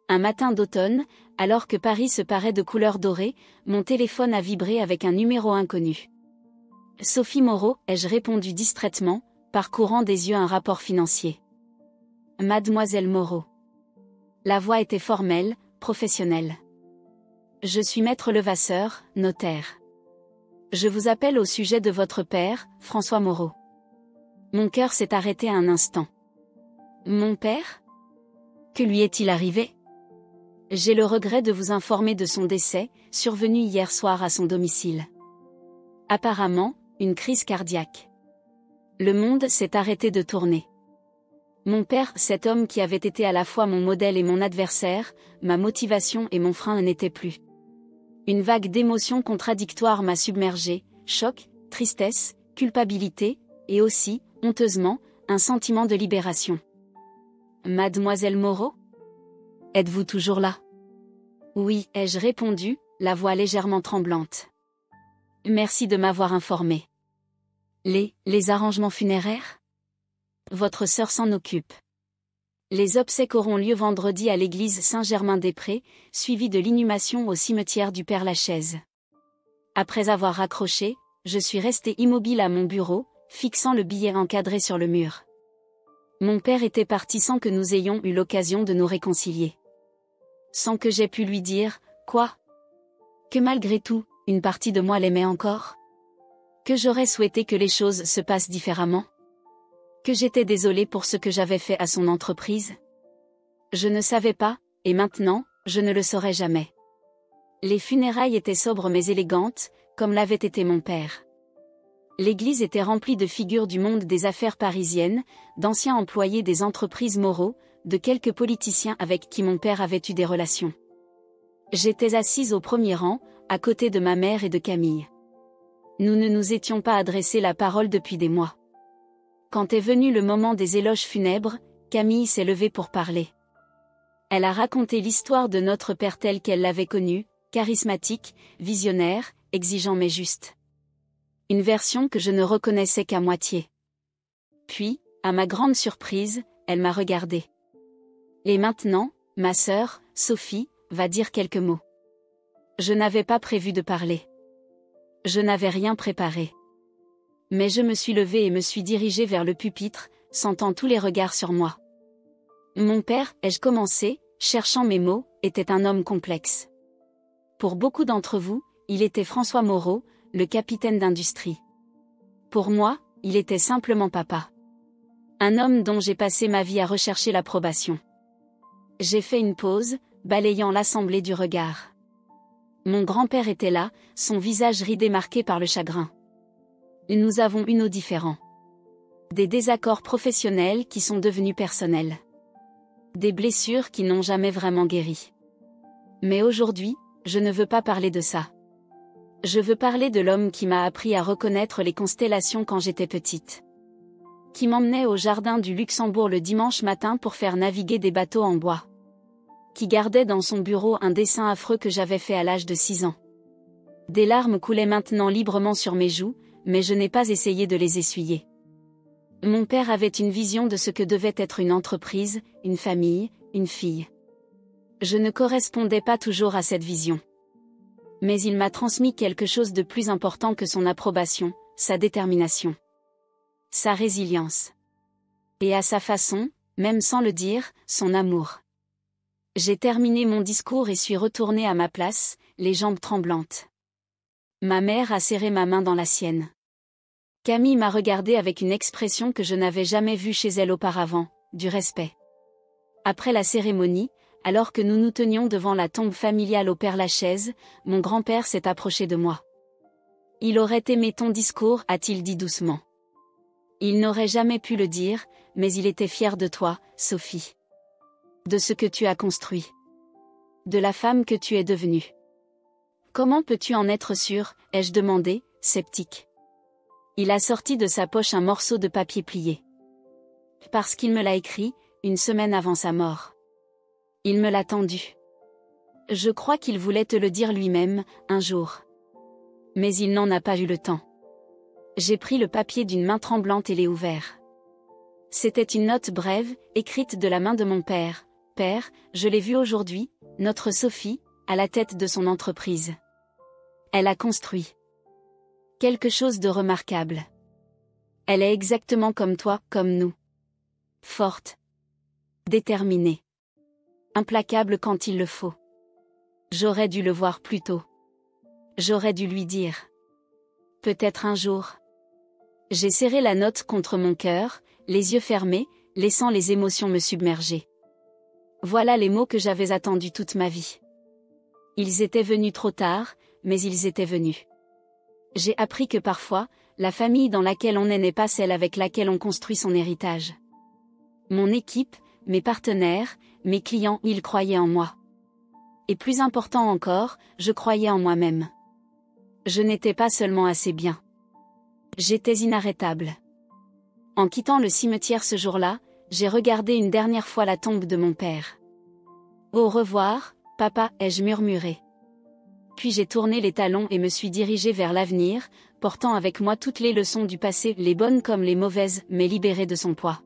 Un matin d'automne, alors que Paris se parait de couleur dorée, mon téléphone a vibré avec un numéro inconnu. Sophie Moreau, ai-je répondu distraitement, parcourant des yeux un rapport financier. Mademoiselle Moreau. La voix était formelle, professionnelle. Je suis maître Levasseur, notaire. Je vous appelle au sujet de votre père, François Moreau. Mon cœur s'est arrêté un instant. Mon père? Que lui est-il arrivé? J'ai le regret de vous informer de son décès, survenu hier soir à son domicile. Apparemment, une crise cardiaque. Le monde s'est arrêté de tourner. Mon père, cet homme qui avait été à la fois mon modèle et mon adversaire, ma motivation et mon frein n'était plus. Une vague d'émotions contradictoires m'a submergé, choc, tristesse, culpabilité, et aussi, honteusement, un sentiment de libération. Mademoiselle Moreau? Êtes-vous toujours là? Oui, ai-je répondu, la voix légèrement tremblante. Merci de m'avoir informé. Les arrangements funéraires? Votre sœur s'en occupe. Les obsèques auront lieu vendredi à l'église Saint-Germain-des-Prés, suivi de l'inhumation au cimetière du Père-Lachaise. Après avoir raccroché, je suis resté immobile à mon bureau, fixant le billet encadré sur le mur. Mon père était parti sans que nous ayons eu l'occasion de nous réconcilier. Sans que j'aie pu lui dire, quoi? Que malgré tout, une partie de moi l'aimait encore? Que j'aurais souhaité que les choses se passent différemment? Que j'étais désolée pour ce que j'avais fait à son entreprise? Je ne savais pas, et maintenant, je ne le saurais jamais. Les funérailles étaient sobres mais élégantes, comme l'avait été mon père. L'église était remplie de figures du monde des affaires parisiennes, d'anciens employés des entreprises Moreau, de quelques politiciens avec qui mon père avait eu des relations. J'étais assise au premier rang, à côté de ma mère et de Camille. Nous ne nous étions pas adressé la parole depuis des mois. Quand est venu le moment des éloges funèbres, Camille s'est levée pour parler. Elle a raconté l'histoire de notre père tel qu'elle l'avait connu, charismatique, visionnaire, exigeant mais juste. Une version que je ne reconnaissais qu'à moitié. Puis, à ma grande surprise, elle m'a regardée. Et maintenant, ma sœur, Sophie, va dire quelques mots. Je n'avais pas prévu de parler. Je n'avais rien préparé. Mais je me suis levée et me suis dirigée vers le pupitre, sentant tous les regards sur moi. Mon père, ai-je commencé, cherchant mes mots, était un homme complexe. Pour beaucoup d'entre vous, il était François Moreau, le capitaine d'industrie. Pour moi, il était simplement papa. Un homme dont j'ai passé ma vie à rechercher l'approbation. J'ai fait une pause, balayant l'assemblée du regard. Mon grand-père était là, son visage ridé marqué par le chagrin. Nous avons eu nos différends. Des désaccords professionnels qui sont devenus personnels. Des blessures qui n'ont jamais vraiment guéri. Mais aujourd'hui, je ne veux pas parler de ça. Je veux parler de l'homme qui m'a appris à reconnaître les constellations quand j'étais petite. Qui m'emmenait au jardin du Luxembourg le dimanche matin pour faire naviguer des bateaux en bois. Qui gardait dans son bureau un dessin affreux que j'avais fait à l'âge de 6 ans. Des larmes coulaient maintenant librement sur mes joues, mais je n'ai pas essayé de les essuyer. Mon père avait une vision de ce que devait être une entreprise, une famille, une fille. Je ne correspondais pas toujours à cette vision. Mais il m'a transmis quelque chose de plus important que son approbation, sa détermination. Sa résilience. Et à sa façon, même sans le dire, son amour. J'ai terminé mon discours et suis retournée à ma place, les jambes tremblantes. Ma mère a serré ma main dans la sienne. Camille m'a regardée avec une expression que je n'avais jamais vue chez elle auparavant, du respect. Après la cérémonie, alors que nous nous tenions devant la tombe familiale au Père-Lachaise, mon grand-père s'est approché de moi. Il aurait aimé ton discours, a-t-il dit doucement. Il n'aurait jamais pu le dire, mais il était fier de toi, Sophie. De ce que tu as construit. De la femme que tu es devenue. Comment peux-tu en être sûr, ai-je demandé, sceptique. Il a sorti de sa poche un morceau de papier plié. Parce qu'il me l'a écrit, une semaine avant sa mort. Il me l'a tendu. Je crois qu'il voulait te le dire lui-même, un jour. Mais il n'en a pas eu le temps. J'ai pris le papier d'une main tremblante et l'ai ouvert. C'était une note brève, écrite de la main de mon père. Père, je l'ai vue aujourd'hui, notre Sophie, à la tête de son entreprise. Elle a construit quelque chose de remarquable. Elle est exactement comme toi, comme nous. Forte. Déterminée. Implacable quand il le faut. J'aurais dû le voir plus tôt. J'aurais dû lui dire. Peut-être un jour. J'ai serré la note contre mon cœur, les yeux fermés, laissant les émotions me submerger. Voilà les mots que j'avais attendus toute ma vie. Ils étaient venus trop tard, mais ils étaient venus. J'ai appris que parfois, la famille dans laquelle on est n'est pas celle avec laquelle on construit son héritage. Mon équipe, mes partenaires, mes clients, ils croyaient en moi. Et plus important encore, je croyais en moi-même. Je n'étais pas seulement assez bien. J'étais inarrêtable. En quittant le cimetière ce jour-là, j'ai regardé une dernière fois la tombe de mon père. Au revoir, papa, ai-je murmuré. Puis j'ai tourné les talons et me suis dirigée vers l'avenir, portant avec moi toutes les leçons du passé, les bonnes comme les mauvaises, mais libérée de son poids.